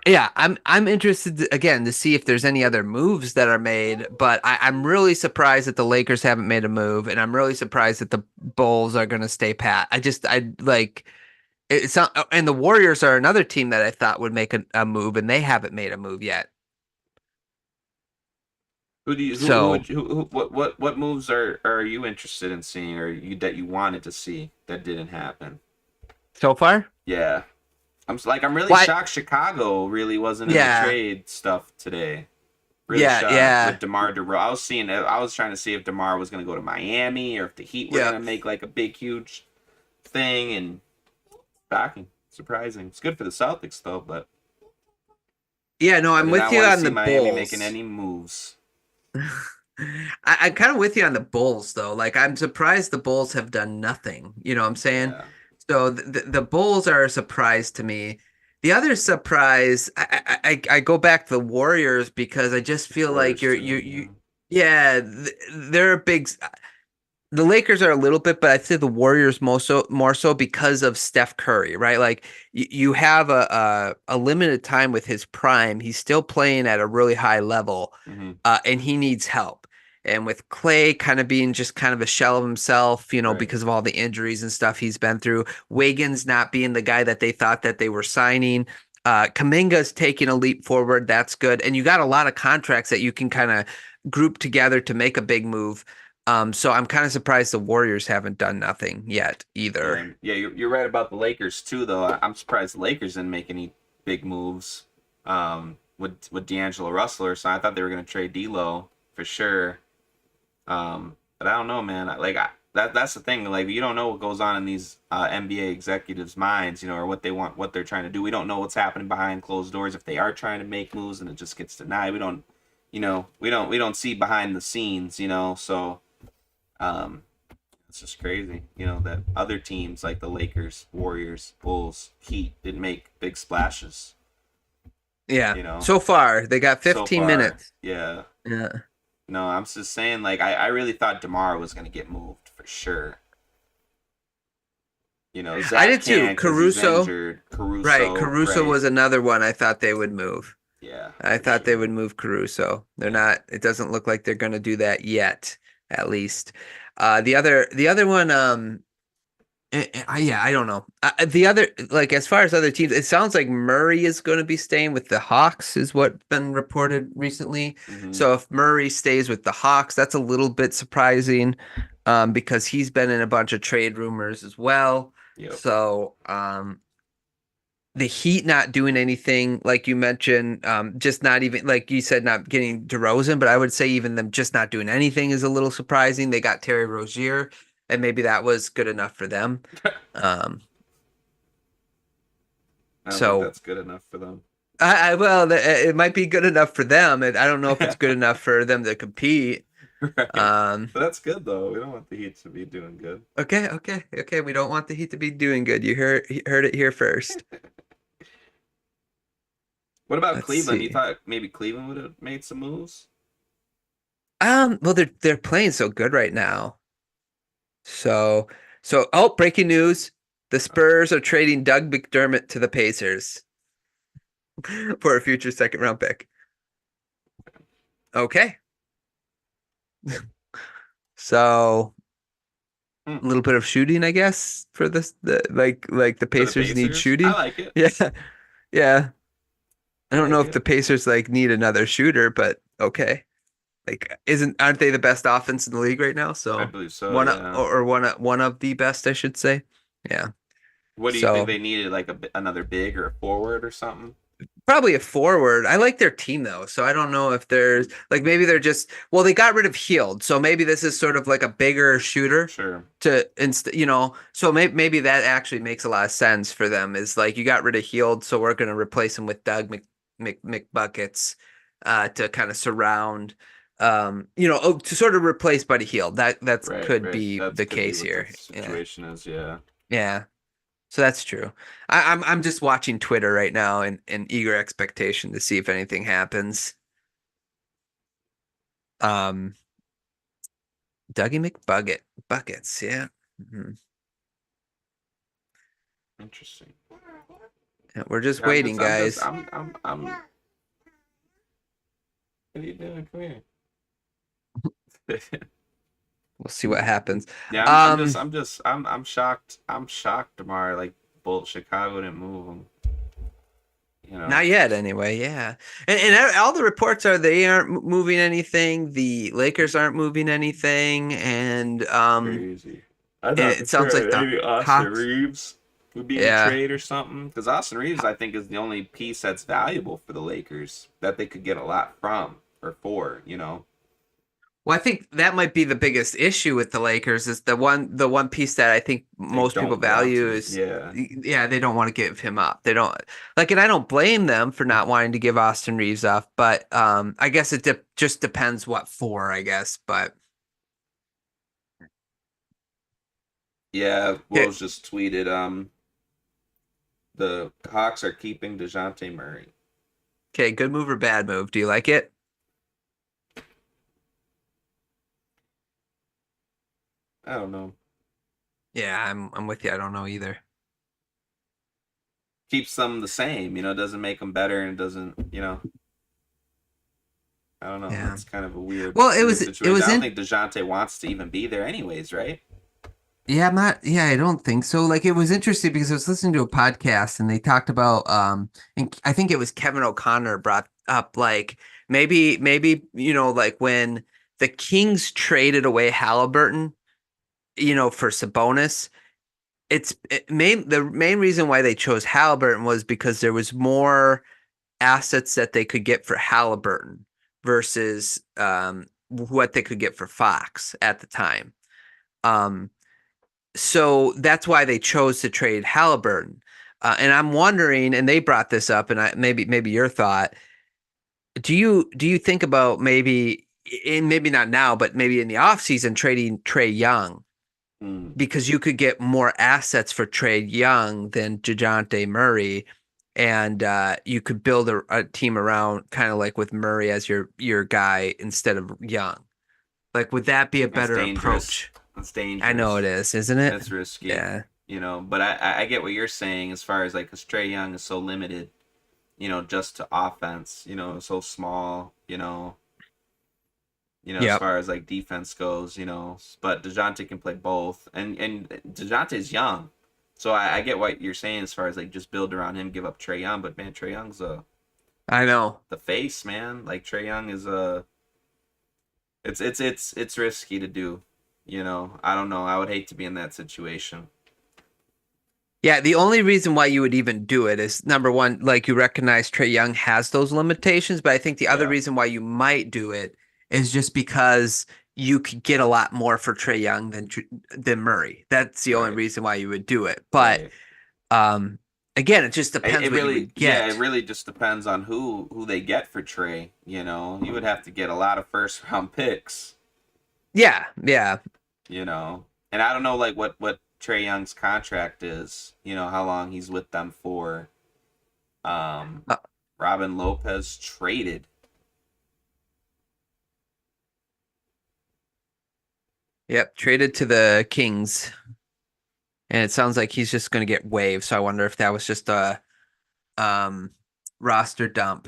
Speaker 1: I'm interested again to see if there's any other moves that are made, but I'm really surprised that the Lakers haven't made a move, and I'm really surprised that the Bulls are going to stay pat. I like it's not, and the Warriors are another team that I thought would make a move, and they haven't made a move yet.
Speaker 2: What moves are you interested in seeing, or that you wanted to see that didn't happen
Speaker 1: so far?
Speaker 2: Yeah. I'm really shocked Chicago really wasn't in the trade stuff today. Really shocked with DeMar DeRozan. I was trying to see if DeMar was going to go to Miami or if the Heat were going to make like a big, huge thing. And shocking, surprising. It's good for the Celtics though, but
Speaker 1: I'm with you on the
Speaker 2: Miami
Speaker 1: Bulls
Speaker 2: making any moves.
Speaker 1: I'm kind of with you on the Bulls though. Like I'm surprised the Bulls have done nothing. You know what I'm saying? Yeah. So the Bulls are a surprise to me. The other surprise, I go back to the Warriors because I just feel like they're a big. The Lakers are a little bit, but I'd say the Warriors more so because of Steph Curry, right? Like you have a limited time with his prime. He's still playing at a really high level, and he needs help. And with Clay kind of being just kind of a shell of himself, because of all the injuries and stuff he's been through, Wiggins not being the guy that they thought that they were signing. Kuminga's taking a leap forward. That's good. And you got a lot of contracts that you can kind of group together to make a big move. So I'm kind of surprised the Warriors haven't done nothing yet either.
Speaker 2: Yeah, you're right about the Lakers too, though. I'm surprised the Lakers didn't make any big moves with D'Angelo Russell. So I thought they were going to trade D'Lo for sure. But I don't know, man. That's the thing. Like, you don't know what goes on in these NBA executives' minds, or what they want, what they're trying to do. We don't know what's happening behind closed doors if they are trying to make moves and it just gets denied. We don't see behind the scenes, So, it's just crazy, that other teams like the Lakers, Warriors, Bulls, Heat didn't make big splashes.
Speaker 1: Yeah. So far, they got 15 minutes.
Speaker 2: Yeah.
Speaker 1: Yeah.
Speaker 2: No, I'm just saying, like, I really thought DeMar was going to get moved for sure. Zach
Speaker 1: I did too. Caruso.
Speaker 2: Right.
Speaker 1: Caruso was another one I thought they would move.
Speaker 2: Yeah.
Speaker 1: I thought they would move Caruso. They're not. It doesn't look like they're going to do that yet, at least. The other one, I don't know. The other, like, as far as other teams, it sounds like Murray is going to be staying with the Hawks, is what's been reported recently. Mm-hmm. So if Murray stays with the Hawks, that's a little bit surprising, because he's been in a bunch of trade rumors as well.
Speaker 2: Yep.
Speaker 1: So, the Heat not doing anything, like you mentioned, just not even, like you said, not getting DeRozan, but I would say even them just not doing anything is a little surprising. They got Terry Rozier, and maybe that was good enough for them.
Speaker 2: I don't think that's good enough for them.
Speaker 1: Well, it might be good enough for them. I don't know if it's good enough for them to compete.
Speaker 2: Right.
Speaker 1: Um,
Speaker 2: But that's good though. We don't want the Heat to be doing good.
Speaker 1: okay. We don't want the Heat to be doing good. You heard it here first.
Speaker 2: What about
Speaker 1: Let's
Speaker 2: Cleveland? You
Speaker 1: see.
Speaker 2: thought maybe Cleveland would have made some moves?
Speaker 1: Well, they're playing so good right now. So breaking news. The Spurs are trading Doug McDermott to the Pacers for a future second round pick. Okay. So
Speaker 2: Hmm.
Speaker 1: a little bit of shooting, I guess, for this like the
Speaker 2: For the
Speaker 1: Pacers need
Speaker 2: Pacers? I
Speaker 1: shooting.
Speaker 2: like it.
Speaker 1: Yeah. Yeah. I
Speaker 2: I
Speaker 1: don't know
Speaker 2: like
Speaker 1: if the
Speaker 2: it.
Speaker 1: Pacers like need another shooter, but okay. Like aren't they the best offense in the league right now?
Speaker 2: I
Speaker 1: So
Speaker 2: believe so,
Speaker 1: one of,
Speaker 2: yeah.
Speaker 1: or one of the best, I should say. Yeah.
Speaker 2: What do you think
Speaker 1: So
Speaker 2: they needed? Like another big or a forward or something?
Speaker 1: probably a forward. I like their team though, so I don't know if there's like maybe they're just well, they got rid of Heald, so maybe this is sort of like a bigger shooter
Speaker 2: Sure.
Speaker 1: to so maybe that actually makes a lot of sense for them. Is like you got rid of Heald, so we're going to replace him with Doug McBuckets to kind of surround, to sort of replace Buddy Heald. That
Speaker 2: Right,
Speaker 1: could
Speaker 2: right.
Speaker 1: be
Speaker 2: That's
Speaker 1: the
Speaker 2: could be
Speaker 1: case
Speaker 2: what the
Speaker 1: here. Yeah,
Speaker 2: situation is, yeah.
Speaker 1: yeah. So that's true. I'm just watching Twitter right now in eager expectation to see if anything happens. Um, Dougie buckets, yeah. Mhm.
Speaker 2: Interesting.
Speaker 1: Yeah, we're just
Speaker 2: Yeah,
Speaker 1: waiting, guys.
Speaker 2: what are you doing? Come here.
Speaker 1: We'll see what happens.
Speaker 2: Yeah,
Speaker 1: Um,
Speaker 2: I'm shocked. I'm shocked, Demar. Like, both Chicago didn't move him. You know,
Speaker 1: Not yet, anyway. Yeah, and all the reports are they aren't moving anything. The Lakers aren't moving anything,
Speaker 2: crazy. I
Speaker 1: and
Speaker 2: thought for
Speaker 1: it sounds
Speaker 2: sure
Speaker 1: like the
Speaker 2: maybe Austin
Speaker 1: Hawks.
Speaker 2: Reeves would be in the
Speaker 1: Yeah.
Speaker 2: trade or something. Because Austin Reeves, I think, is the only piece that's valuable for the Lakers that they could get a lot from or for. You know.
Speaker 1: Well, I think that might be the biggest issue with the Lakers is the one piece that I think
Speaker 2: They
Speaker 1: most people
Speaker 2: don't want
Speaker 1: value
Speaker 2: to.
Speaker 1: is
Speaker 2: Yeah.
Speaker 1: yeah, they don't want to give him up. They don't like, and I don't blame them for not wanting to give Austin Reeves up, but I guess it just depends what for, I guess. But
Speaker 2: Yeah.
Speaker 1: yeah,
Speaker 2: Wolves just tweeted. The Hawks are keeping Dejounte Murray.
Speaker 1: okay, good move or bad move? Do you like it?
Speaker 2: I don't know.
Speaker 1: Yeah, I'm with you. I don't know either.
Speaker 2: Keeps them the same. You know, doesn't make them better and doesn't. You know. I don't know.
Speaker 1: Yeah.
Speaker 2: That's kind of a weird,
Speaker 1: Well, it
Speaker 2: weird
Speaker 1: was it
Speaker 2: situation.
Speaker 1: was
Speaker 2: I don't
Speaker 1: in
Speaker 2: think Dejounte wants to even be there, anyways, right?
Speaker 1: yeah, I'm not yeah, I don't think so. Like it was interesting because I was listening to a podcast and they talked about and I think it was Kevin O'Connor brought up like maybe like when the Kings traded away Halliburton, for Sabonis, the main reason why they chose Halliburton was because there was more assets that they could get for Halliburton versus what they could get for Fox at the time. Um so that's why they chose to trade Halliburton. And I'm wondering, and they brought this up, and maybe your thought. Do you think about maybe not now, but maybe in the offseason trading Trae Young
Speaker 2: Mm,
Speaker 1: because you could get more assets for Trae Young than DeJounte Murray, and you could build a team around kind of like with Murray as your guy instead of Young. Like, would that be a
Speaker 2: that's
Speaker 1: better
Speaker 2: dangerous.
Speaker 1: approach?
Speaker 2: That's
Speaker 1: I know it
Speaker 2: dangerous.
Speaker 1: is, isn't it?
Speaker 2: That's risky.
Speaker 1: Yeah.
Speaker 2: You know, but I get what you're saying as far as like, because Trey Young is so limited. You know, just to offense. You know, so small. As
Speaker 1: Yep.
Speaker 2: far as like defense goes. But Dejounte can play both, and Dejounte's young. So I get what you're saying as far as like just build around him, give up Trey Young, but man, Trey Young's
Speaker 1: I know.
Speaker 2: the face, man. Like Trey Young is a it's risky to do. I don't know. I would hate to be in that situation.
Speaker 1: Yeah, the only reason why you would even do it is number one, like you recognize Trae Young has those limitations, but I think the other
Speaker 2: Yeah,
Speaker 1: reason why you might do it is just because you could get a lot more for Trae Young than Murray. That's the only
Speaker 2: right,
Speaker 1: reason why you would do it. But
Speaker 2: right.
Speaker 1: um, again, it just depends
Speaker 2: It
Speaker 1: what you
Speaker 2: really,
Speaker 1: would
Speaker 2: yeah, it
Speaker 1: get.
Speaker 2: really just depends on who they get for Trey. You would have to get a lot of first round picks
Speaker 1: Yeah, yeah.
Speaker 2: you know. And I don't know like what Trey Young's contract is, how long he's with them for. Um,
Speaker 1: Uh,
Speaker 2: Robin Lopez traded.
Speaker 1: yep, traded to the Kings, and it sounds like he's just going to get waived. So I wonder if that was just a um roster dump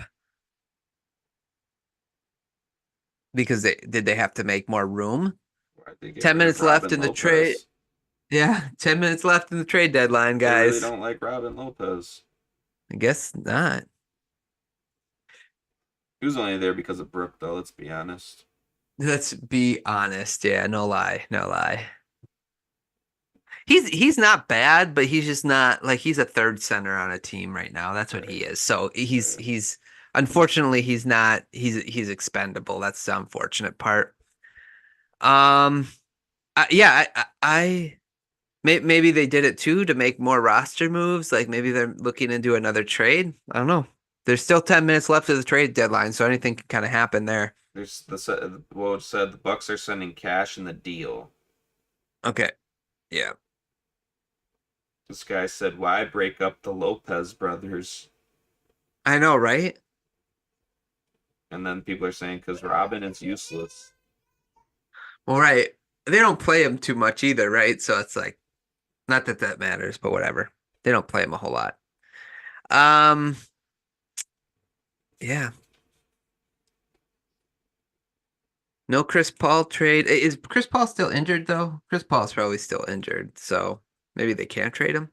Speaker 1: because they have to make more room.
Speaker 2: Why'd they get
Speaker 1: 10
Speaker 2: rid of
Speaker 1: minutes left
Speaker 2: Robin
Speaker 1: in the trade.
Speaker 2: Lopez?
Speaker 1: Yeah, 10 minutes left in the trade deadline,
Speaker 2: They really
Speaker 1: guys.
Speaker 2: don't like Robin Lopez.
Speaker 1: I guess not.
Speaker 2: He was only there because of Brooke, though. Let's be honest.
Speaker 1: Let's be honest. Yeah, no lie, no lie. He's not bad, but he's just not like he's a third center on a team right now. That's what he
Speaker 2: Right.
Speaker 1: is. So he's
Speaker 2: Right.
Speaker 1: he's unfortunately he's not he's expendable. That's the unfortunate part. Um, yeah, maybe they did it too to make more roster moves. Like maybe they're looking into another trade. I don't know. There's still 10 minutes left of the trade deadline, so anything can kind of happen there.
Speaker 2: There's Woj said the Bucks are sending cash in the deal.
Speaker 1: Okay. Yeah.
Speaker 2: This guy said, "Why break up the Lopez brothers?"
Speaker 1: I know, right?
Speaker 2: And then people are saying because Robin is useless.
Speaker 1: Well, right. They don't play him too much either, right? So it's like not that that matters, but whatever. They don't play him a whole lot. Um, yeah. No Chris Paul trade. Is Chris Paul still injured though? Chris Paul's probably still injured, so maybe they can't trade him.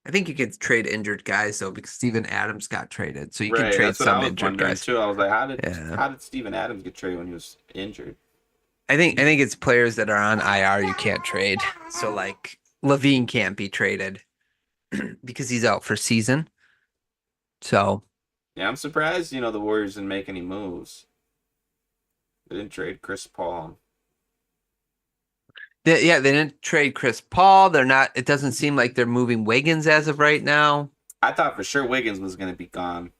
Speaker 1: I think you could trade injured guys though, because Steven Adams got traded, so you can
Speaker 2: Right.
Speaker 1: trade
Speaker 2: That's what I
Speaker 1: some
Speaker 2: was
Speaker 1: injured
Speaker 2: wondering
Speaker 1: guys.
Speaker 2: too. I was like, how did
Speaker 1: Yeah,
Speaker 2: how did Steven Adams get traded when he was injured?
Speaker 1: I think it's players that are on IR you can't trade. So like Levine can't be traded because he's out for season. So
Speaker 2: Yeah, I'm surprised. The Warriors didn't make any moves. They didn't trade Chris Paul.
Speaker 1: yeah, they didn't trade Chris Paul. They're not. It doesn't seem like they're moving Wiggins as of right now.
Speaker 2: I thought for sure Wiggins was going to be gone.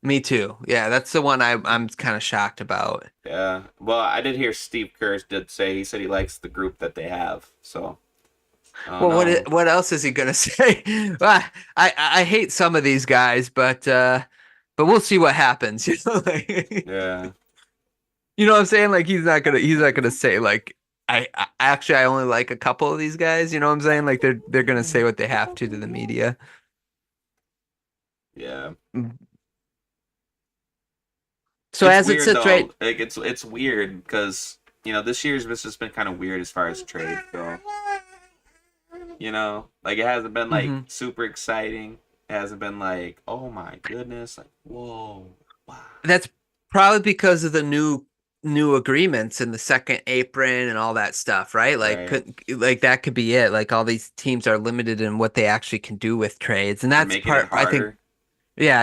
Speaker 1: Me too. Yeah, that's the one I'm kind of shocked about.
Speaker 2: Yeah. Well, I did hear Steve Kerr did say he said he likes the group that they have. So I don't
Speaker 1: Well,
Speaker 2: know.
Speaker 1: what else is he gonna say? I hate some of these guys, but we'll see what happens.
Speaker 2: Yeah.
Speaker 1: You know what I'm saying? Like he's not gonna say like I actually I only like a couple of these guys. You know what I'm saying? Like they're gonna say what they have to the media.
Speaker 2: Yeah.
Speaker 1: So
Speaker 2: It's
Speaker 1: as it
Speaker 2: weird
Speaker 1: sits right,
Speaker 2: though. Like it's weird because this year's just been kind of weird as far as trade go. Like it hasn't been like
Speaker 1: mhm.
Speaker 2: super exciting. It hasn't been like, oh my goodness, like whoa, wow.
Speaker 1: That's probably because of the new agreements and the second apron and all that stuff, right? Like
Speaker 2: Right.
Speaker 1: like that could be it. Like all these teams are limited in what they actually can do with trades. And
Speaker 2: They're
Speaker 1: that's
Speaker 2: making it
Speaker 1: part I think
Speaker 2: harder.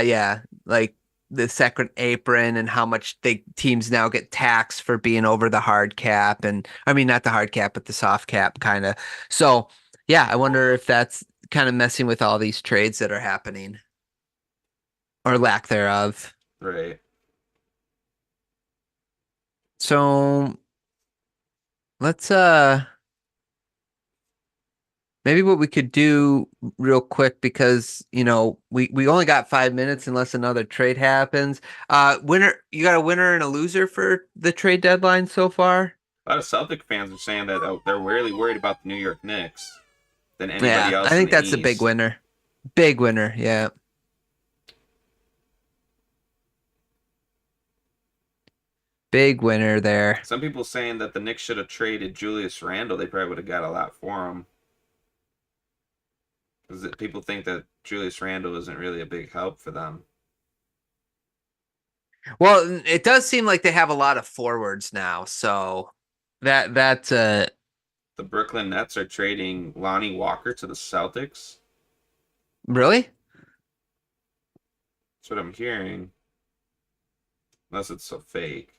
Speaker 1: yeah. Like the second apron and how much they teams now get taxed for being over the hard cap and I mean not the hard cap but the soft cap kind of. So, yeah, I wonder if that's kind of messing with all these trades that are happening or lack thereof.
Speaker 2: Right.
Speaker 1: So, let's maybe what we could do real quick because we only got 5 minutes unless another trade happens. Winner, you got a winner and a loser for the trade deadline so far?
Speaker 2: A lot of Celtic fans are saying that they're really worried about the New York Knicks than anybody
Speaker 1: Yeah, I
Speaker 2: else in
Speaker 1: think
Speaker 2: the
Speaker 1: that's the big
Speaker 2: East.
Speaker 1: winner. Big winner, yeah. Big winner there.
Speaker 2: Some people saying that the Knicks should have traded Julius Randle. They probably would have got a lot for him. Because people think that Julius Randle isn't really a big help for them.
Speaker 1: Well, it does seem like they have a lot of forwards now, so that
Speaker 2: The Brooklyn Nets are trading Lonnie Walker to the Celtics.
Speaker 1: really?
Speaker 2: That's what I'm hearing. Unless it's so fake.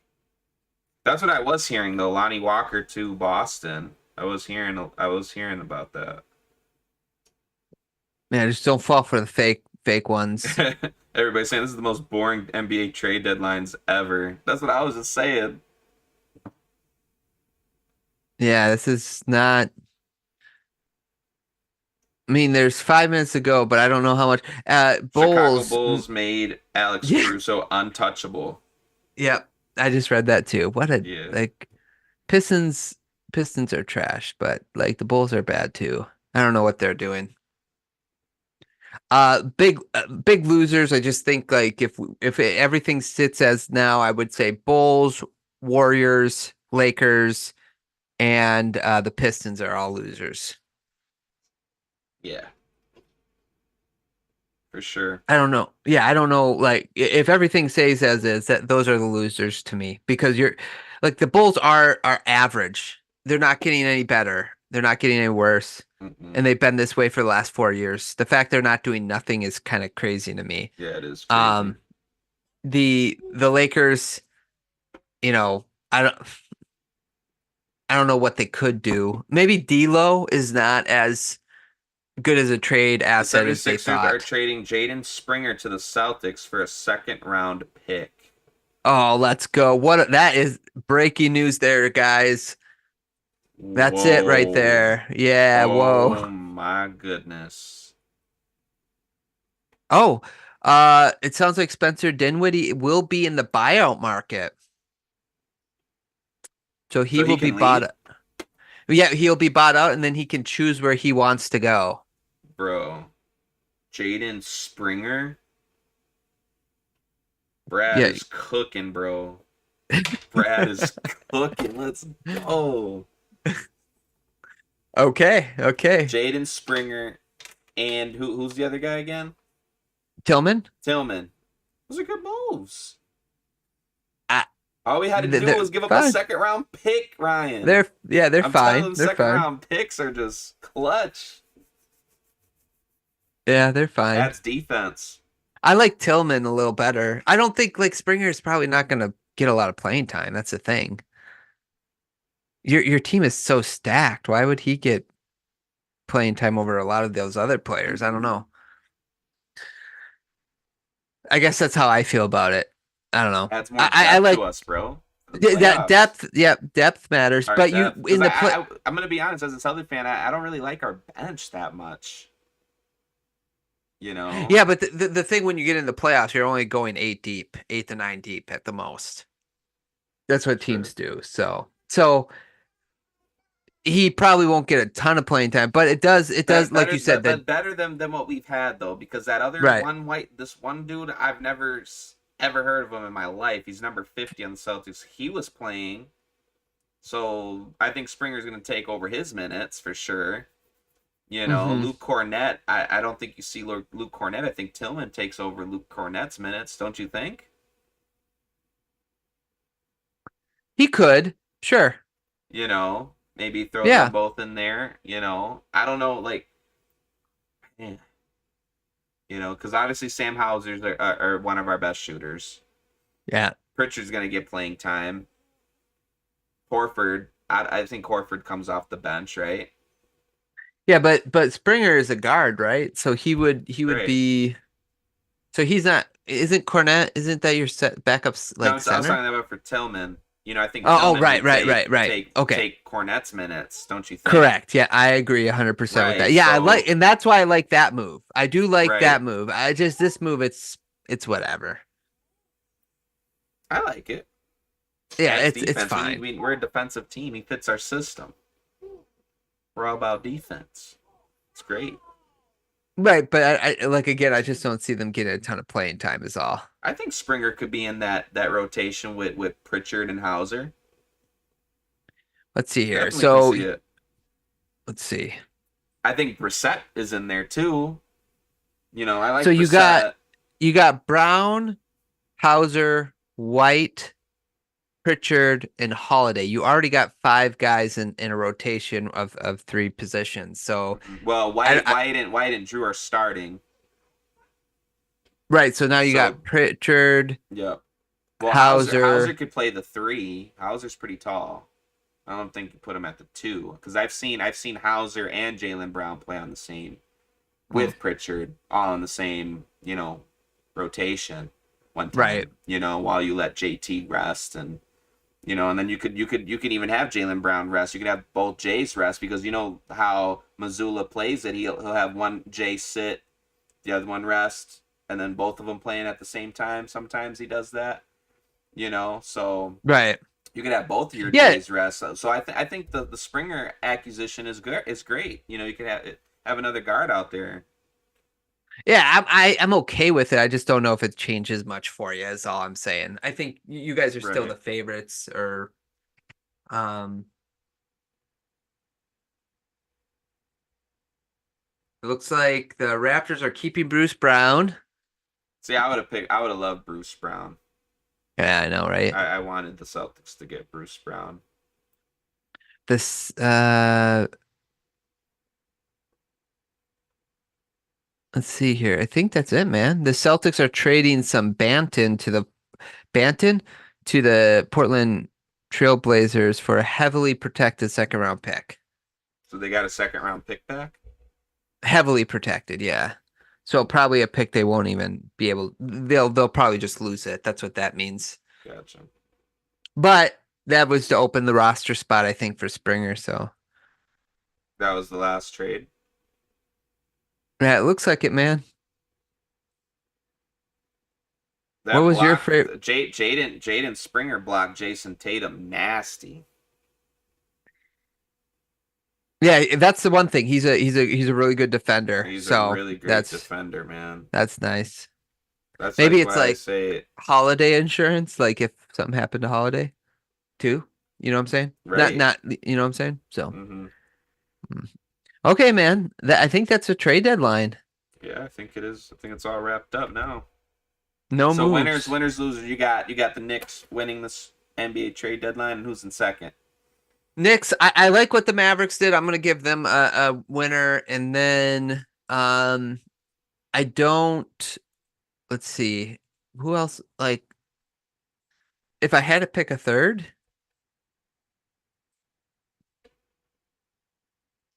Speaker 2: That's what I was hearing though. Lonnie Walker to Boston. I was hearing about that.
Speaker 1: Man, just don't fall for the fake ones.
Speaker 2: Everybody's saying this is the most boring NBA trade deadlines ever. That's what I was just saying.
Speaker 1: Yeah, this is not. I mean, there's 5 minutes to go, but I don't know how much.
Speaker 2: Chicago
Speaker 1: Bulls.
Speaker 2: Bulls made Alex
Speaker 1: Yeah,
Speaker 2: Caruso untouchable.
Speaker 1: yeah. I just read that too. What a
Speaker 2: Yeah.
Speaker 1: like Pistons. Pistons are trash, but like the Bulls are bad too. I don't know what they're doing. Big losers. I just think like everything sits as now, I would say Bulls, Warriors, Lakers, and the Pistons are all losers.
Speaker 2: Yeah, for sure.
Speaker 1: I don't know. Yeah, I don't know. Like, if everything stays as is, that those are the losers to me because you're like the Bulls are average. They're not getting any better. They're not getting any worse,
Speaker 2: Mm-mm.
Speaker 1: and they've been this way for the last 4 years. The fact they're not doing nothing is kind of crazy to me.
Speaker 2: Yeah, it is crazy.
Speaker 1: Um, the Lakers, you know, I don't know what they could do. Maybe D'Lo is not as good as a trade
Speaker 2: The
Speaker 1: asset as they
Speaker 2: 76ers are
Speaker 1: thought.
Speaker 2: trading Jaden Springer to the Celtics for a second round pick.
Speaker 1: Oh, let's go. That is breaking news there, guys. That's it right
Speaker 2: Whoa.
Speaker 1: there. Yeah, whoa.
Speaker 2: Oh my goodness.
Speaker 1: Oh, it sounds like Spencer Dinwiddie will be in the buyout market. So he
Speaker 2: So he
Speaker 1: will be
Speaker 2: can leave?
Speaker 1: bought. Yeah, he'll be bought out and then he can choose where he wants to go.
Speaker 2: Bro. Jaden Springer? Brad
Speaker 1: Yeah.
Speaker 2: is cooking, bro. Brad is cooking. Let's go.
Speaker 1: Okay. Okay.
Speaker 2: Jaden Springer and who's the other guy again?
Speaker 1: Tillman?
Speaker 2: Tillman. Those are good moves.
Speaker 1: I,
Speaker 2: All we had to do
Speaker 1: they're
Speaker 2: was give up a
Speaker 1: fine.
Speaker 2: second round pick, Ryan.
Speaker 1: They're
Speaker 2: I'm telling
Speaker 1: fine.
Speaker 2: them
Speaker 1: They're
Speaker 2: second
Speaker 1: fine.
Speaker 2: round picks are just clutch.
Speaker 1: Yeah, they're fine.
Speaker 2: That's defense.
Speaker 1: I like Tillman a little better. I don't think like Springer is probably not going to get a lot of playing time. That's the thing. Your team is so stacked. Why would he get playing time over a lot of those other players? I don't know. I guess that's how I feel about it. I don't know.
Speaker 2: Adds more
Speaker 1: I
Speaker 2: depth to
Speaker 1: like
Speaker 2: us, bro. For the
Speaker 1: that
Speaker 2: playoffs.
Speaker 1: depth. Yeah, depth matters.
Speaker 2: Our
Speaker 1: But you
Speaker 2: depth. Because
Speaker 1: in the play.
Speaker 2: I'm gonna be honest, as a Celtics fan, I don't really like our bench that much. You know?
Speaker 1: Yeah, but the thing when you get in the playoffs, you're only going 8 deep, 8 to 9 deep at the most. That's what
Speaker 2: Sure.
Speaker 1: teams do. So he probably won't get a ton of playing time, but it does like you said that
Speaker 2: Better than what we've had though, because that other
Speaker 1: right.
Speaker 2: this one dude, I've never ever heard of him in my life. He's number 50 on the Celtics. He was playing, so I think Springer's gonna take over his minutes for sure. You know,
Speaker 1: Hmm.
Speaker 2: Luke Cornett. I don't think you see Luke Cornett. I think Tillman takes over Luke Cornett's minutes. Don't you think?
Speaker 1: He could, sure.
Speaker 2: You know, maybe throw them
Speaker 1: Yeah.
Speaker 2: both in there. You know, I don't know, like, eh, because obviously Sam Hauser's are one of our best shooters.
Speaker 1: Yeah.
Speaker 2: Pritchard's gonna get playing time. Horford, I think Horford comes off the bench, right?
Speaker 1: Yeah, but Springer is a guard, right? So he would
Speaker 2: Right.
Speaker 1: be so he's not isn't Cornette, isn't that your set backup
Speaker 2: No,
Speaker 1: like
Speaker 2: I was
Speaker 1: center?
Speaker 2: talking about for Tillman. I think
Speaker 1: Oh,
Speaker 2: Tillman
Speaker 1: right,
Speaker 2: would
Speaker 1: right, right, right. Okay.
Speaker 2: take Cornett's minutes, don't you think?
Speaker 1: Correct. Yeah, I agree 100% with that.
Speaker 2: Right.
Speaker 1: Yeah, I like
Speaker 2: So,
Speaker 1: and that's why I like that move. I do like that
Speaker 2: right.
Speaker 1: move. I just this move it's whatever.
Speaker 2: I like it.
Speaker 1: Yeah,
Speaker 2: Adds
Speaker 1: it's
Speaker 2: defense.
Speaker 1: fine.
Speaker 2: We're a defensive team. He fits our system. We're all about defense. It's great.
Speaker 1: Right, but I like again, I just don't see them getting a ton of playing time is all.
Speaker 2: I think Springer could be in that rotation with Pritchard and Hauser.
Speaker 1: Let's see here.
Speaker 2: Definitely can
Speaker 1: So
Speaker 2: see it.
Speaker 1: let's see.
Speaker 2: I think Brissett is in there too. I like
Speaker 1: So
Speaker 2: Brissett.
Speaker 1: you got Brown, Hauser, White, Pritchard, and Holiday. You already got 5 guys in a rotation of 3 positions. So
Speaker 2: Well,
Speaker 1: I
Speaker 2: White and Drew are starting.
Speaker 1: right. So now you
Speaker 2: So
Speaker 1: got Pritchard,
Speaker 2: yep. Well, Hauser
Speaker 1: Hauser.
Speaker 2: could play the 3. Hauser's pretty tall. I don't think you put him at the 2 because I've seen Hauser and Jaylen Brown play on the same
Speaker 1: Hmm.
Speaker 2: with Pritchard all in the same rotation one
Speaker 1: Right.
Speaker 2: time. While you let JT rest and And then you could even have Jaylen Brown rest. You could have both Jays rest because you know how Missoula plays it. He'll have one Jay sit, the other one rest, and then both of them playing at the same time. Sometimes he does that. So
Speaker 1: Right.
Speaker 2: you could have both of your
Speaker 1: Yeah.
Speaker 2: Jays rest. So I think the Springer acquisition is good. It's great. You can have another guard out there.
Speaker 1: Yeah, I'm okay with it. I just don't know if it changes much for you, is all I'm saying. I think you guys are still
Speaker 2: Right.
Speaker 1: the favorites, or um it looks like the Raptors are keeping Bruce Brown.
Speaker 2: See, I would have loved Bruce Brown.
Speaker 1: Yeah, I know, right?
Speaker 2: I wanted the Celtics to get Bruce Brown.
Speaker 1: This let's see here. I think that's it, man. The Celtics are trading some Banton to the Portland Trailblazers for a heavily protected second round pick.
Speaker 2: So they got a second round pick back.
Speaker 1: Heavily protected, yeah. So probably a pick they won't even be able. They'll probably just lose it. That's what that means.
Speaker 2: Gotcha.
Speaker 1: But that was to open the roster spot, I think, for Springer. So
Speaker 2: That was the last trade.
Speaker 1: yeah, it looks like it, man.
Speaker 2: That
Speaker 1: What was your
Speaker 2: block,
Speaker 1: favorite?
Speaker 2: Jaden Springer blocked Jason Tatum nasty.
Speaker 1: Yeah, that's the one thing. He's a really good defender.
Speaker 2: He's a
Speaker 1: So
Speaker 2: really great
Speaker 1: that's
Speaker 2: defender, man.
Speaker 1: that's nice.
Speaker 2: That's
Speaker 1: Maybe
Speaker 2: like
Speaker 1: it's
Speaker 2: why I
Speaker 1: like
Speaker 2: say
Speaker 1: holiday insurance, like if something happened to Holiday too. You know what I'm saying? Not
Speaker 2: right.
Speaker 1: not you know what I'm saying? So
Speaker 2: hmm
Speaker 1: mm. Okay, man. I think that's a trade deadline.
Speaker 2: Yeah, I think it is. I think it's all wrapped up now.
Speaker 1: No
Speaker 2: So winners,
Speaker 1: moves.
Speaker 2: winners, losers. You got the Knicks winning this NBA trade deadline, and who's in second?
Speaker 1: Knicks, I like what the Mavericks did. I'm gonna give them a winner, and then I don't. Let's see, who else? Like, if I had to pick a third,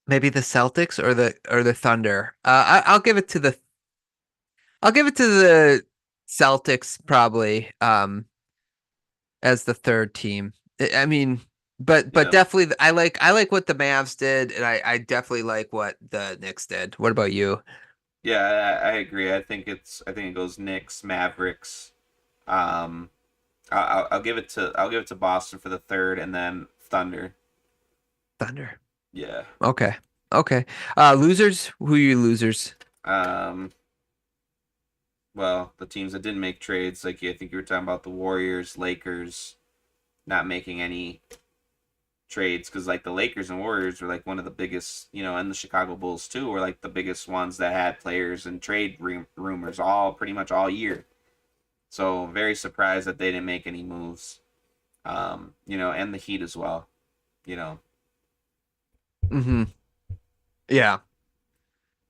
Speaker 1: maybe the Celtics or the Thunder. I'll give it to the Celtics probably. As the third team. I mean, but
Speaker 2: Yeah,
Speaker 1: definitely, I like what the Mavs did, and I definitely like what the Knicks did. What about you?
Speaker 2: yeah, I agree. I think it goes Knicks, Mavericks. Um, I'll give it to Boston for the third, and then Thunder.
Speaker 1: Thunder.
Speaker 2: Yeah.
Speaker 1: Okay. Okay. Losers. Who are you losers?
Speaker 2: Um, well, the teams that didn't make trades, like I think you were talking about the Warriors, Lakers, not making any trades because like the Lakers and Warriors were like one of the biggest, and the Chicago Bulls too were like the biggest ones that had players and trade rumors all pretty much all year. So very surprised that they didn't make any moves. And the Heat as well. You know,
Speaker 1: Mm-hmm. Yeah.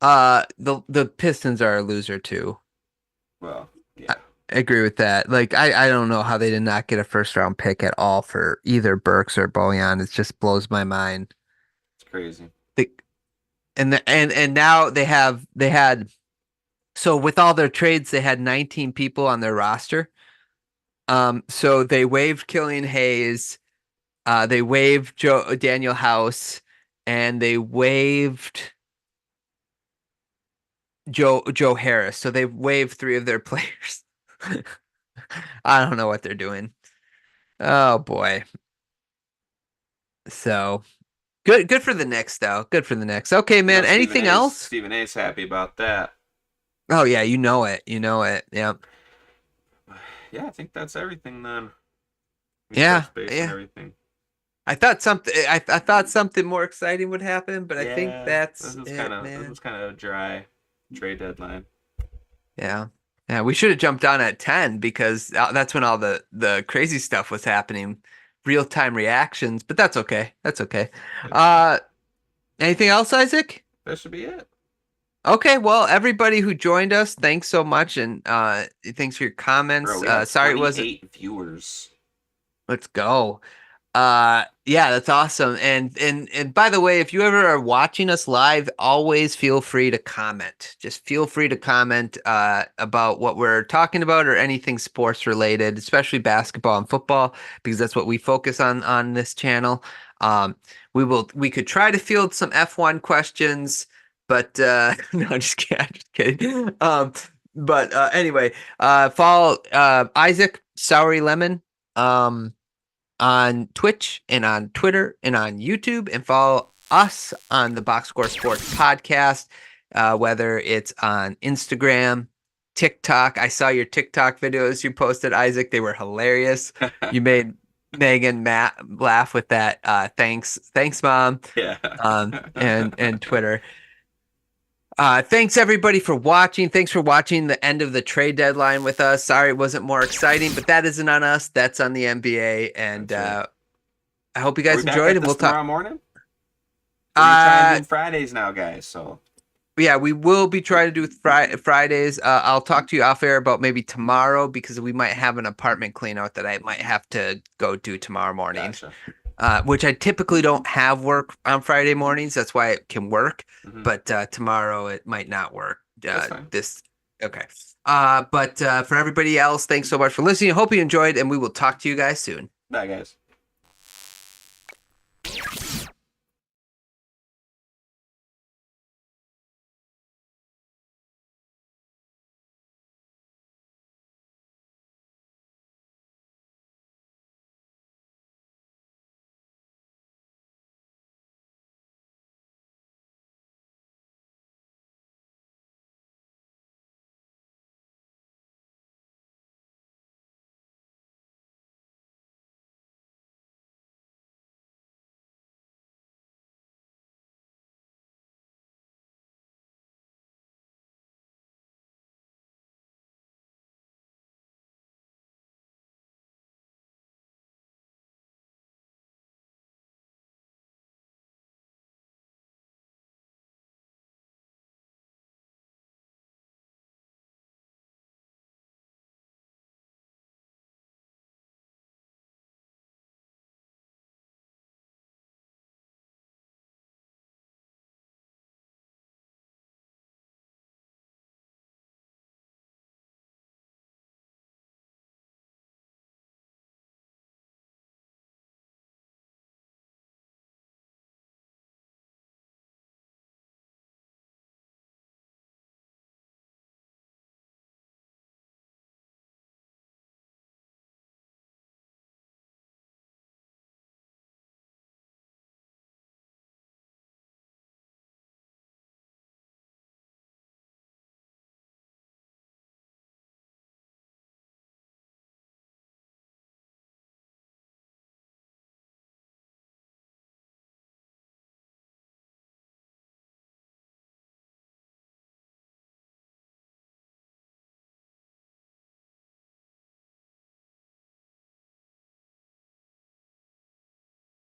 Speaker 1: The Pistons are a loser too.
Speaker 2: well,
Speaker 1: I
Speaker 2: yeah,
Speaker 1: agree with that. Like, I don't know how they did not get a first round pick at all for either Burks or Bojan. It just blows my mind.
Speaker 2: it's crazy.
Speaker 1: The, and now they had so with all their trades, they had 19 people on their roster. So they waived Killian Hayes, they waived Daniel House, and they waived Joe Harris. So they waived three of their players. I don't know what they're doing. Oh boy. So good for the Knicks though. Good for the Knicks. Okay,
Speaker 2: You know,
Speaker 1: man.
Speaker 2: Stephen
Speaker 1: Anything
Speaker 2: A's
Speaker 1: else?
Speaker 2: Stephen A's happy about that.
Speaker 1: Oh yeah, you know it. You know it. Yeah.
Speaker 2: Yeah, I think that's everything then. We
Speaker 1: Yeah.
Speaker 2: touched base on
Speaker 1: Yeah.
Speaker 2: everything.
Speaker 1: I thought something more exciting would happen, but I think
Speaker 2: Yeah,
Speaker 1: that's it,
Speaker 2: this
Speaker 1: man.
Speaker 2: was kind of a dry trade deadline.
Speaker 1: Yeah. Yeah, we should have jumped on at 10 because that's when all the crazy stuff was happening, real-time reactions, but that's okay. That's okay.
Speaker 2: Yeah,
Speaker 1: Uh Anything else, Isaac?
Speaker 2: that should be it.
Speaker 1: Okay, well, everybody who joined us, thanks so much, and thanks for your
Speaker 2: Bro,
Speaker 1: comments.
Speaker 2: we have
Speaker 1: Sorry it wasn't.
Speaker 2: 28 viewers.
Speaker 1: Let's go. Yeah, that's awesome. And by the way, if you ever are watching us live, always feel free to comment. Just feel free to comment about what we're talking about or anything sports related, especially basketball and football, because that's what we focus on this channel. Um, we could try to field some F1 questions, but no, just kidding. Just kidding. But anyway, follow Isaac Soury Lemon. On Twitch and on Twitter and on YouTube, and follow us on the Box Score Sports podcast, whether it's on Instagram, TikTok. I saw your TikTok videos you posted, Isaac. They were hilarious. You made Megan Matt laugh with that. Thanks, mom.
Speaker 2: Yeah.
Speaker 1: And Twitter. Thanks everybody for watching. Thanks for watching the end of the trade deadline with us. Sorry it wasn't more exciting, but that isn't on us. That's on the NBA. And
Speaker 2: That's
Speaker 1: I hope you
Speaker 2: Are
Speaker 1: guys
Speaker 2: we back
Speaker 1: enjoyed,
Speaker 2: at
Speaker 1: and
Speaker 2: this
Speaker 1: we'll
Speaker 2: tomorrow
Speaker 1: talk.
Speaker 2: morning? We're trying to
Speaker 1: Uh,
Speaker 2: do Fridays now, guys. So
Speaker 1: yeah, we will be trying to do Fridays. I'll talk to you off air about maybe tomorrow because we might have an apartment clean out that I might have to go do tomorrow morning.
Speaker 2: gotcha.
Speaker 1: Which I typically don't have work on Friday mornings. That's why it can work.
Speaker 2: Mhm.
Speaker 1: But tomorrow it might not work.
Speaker 2: That's fine.
Speaker 1: Okay. But for everybody else, thanks so much for listening. Hope you enjoyed, and we will talk to you guys soon.
Speaker 2: Bye, guys.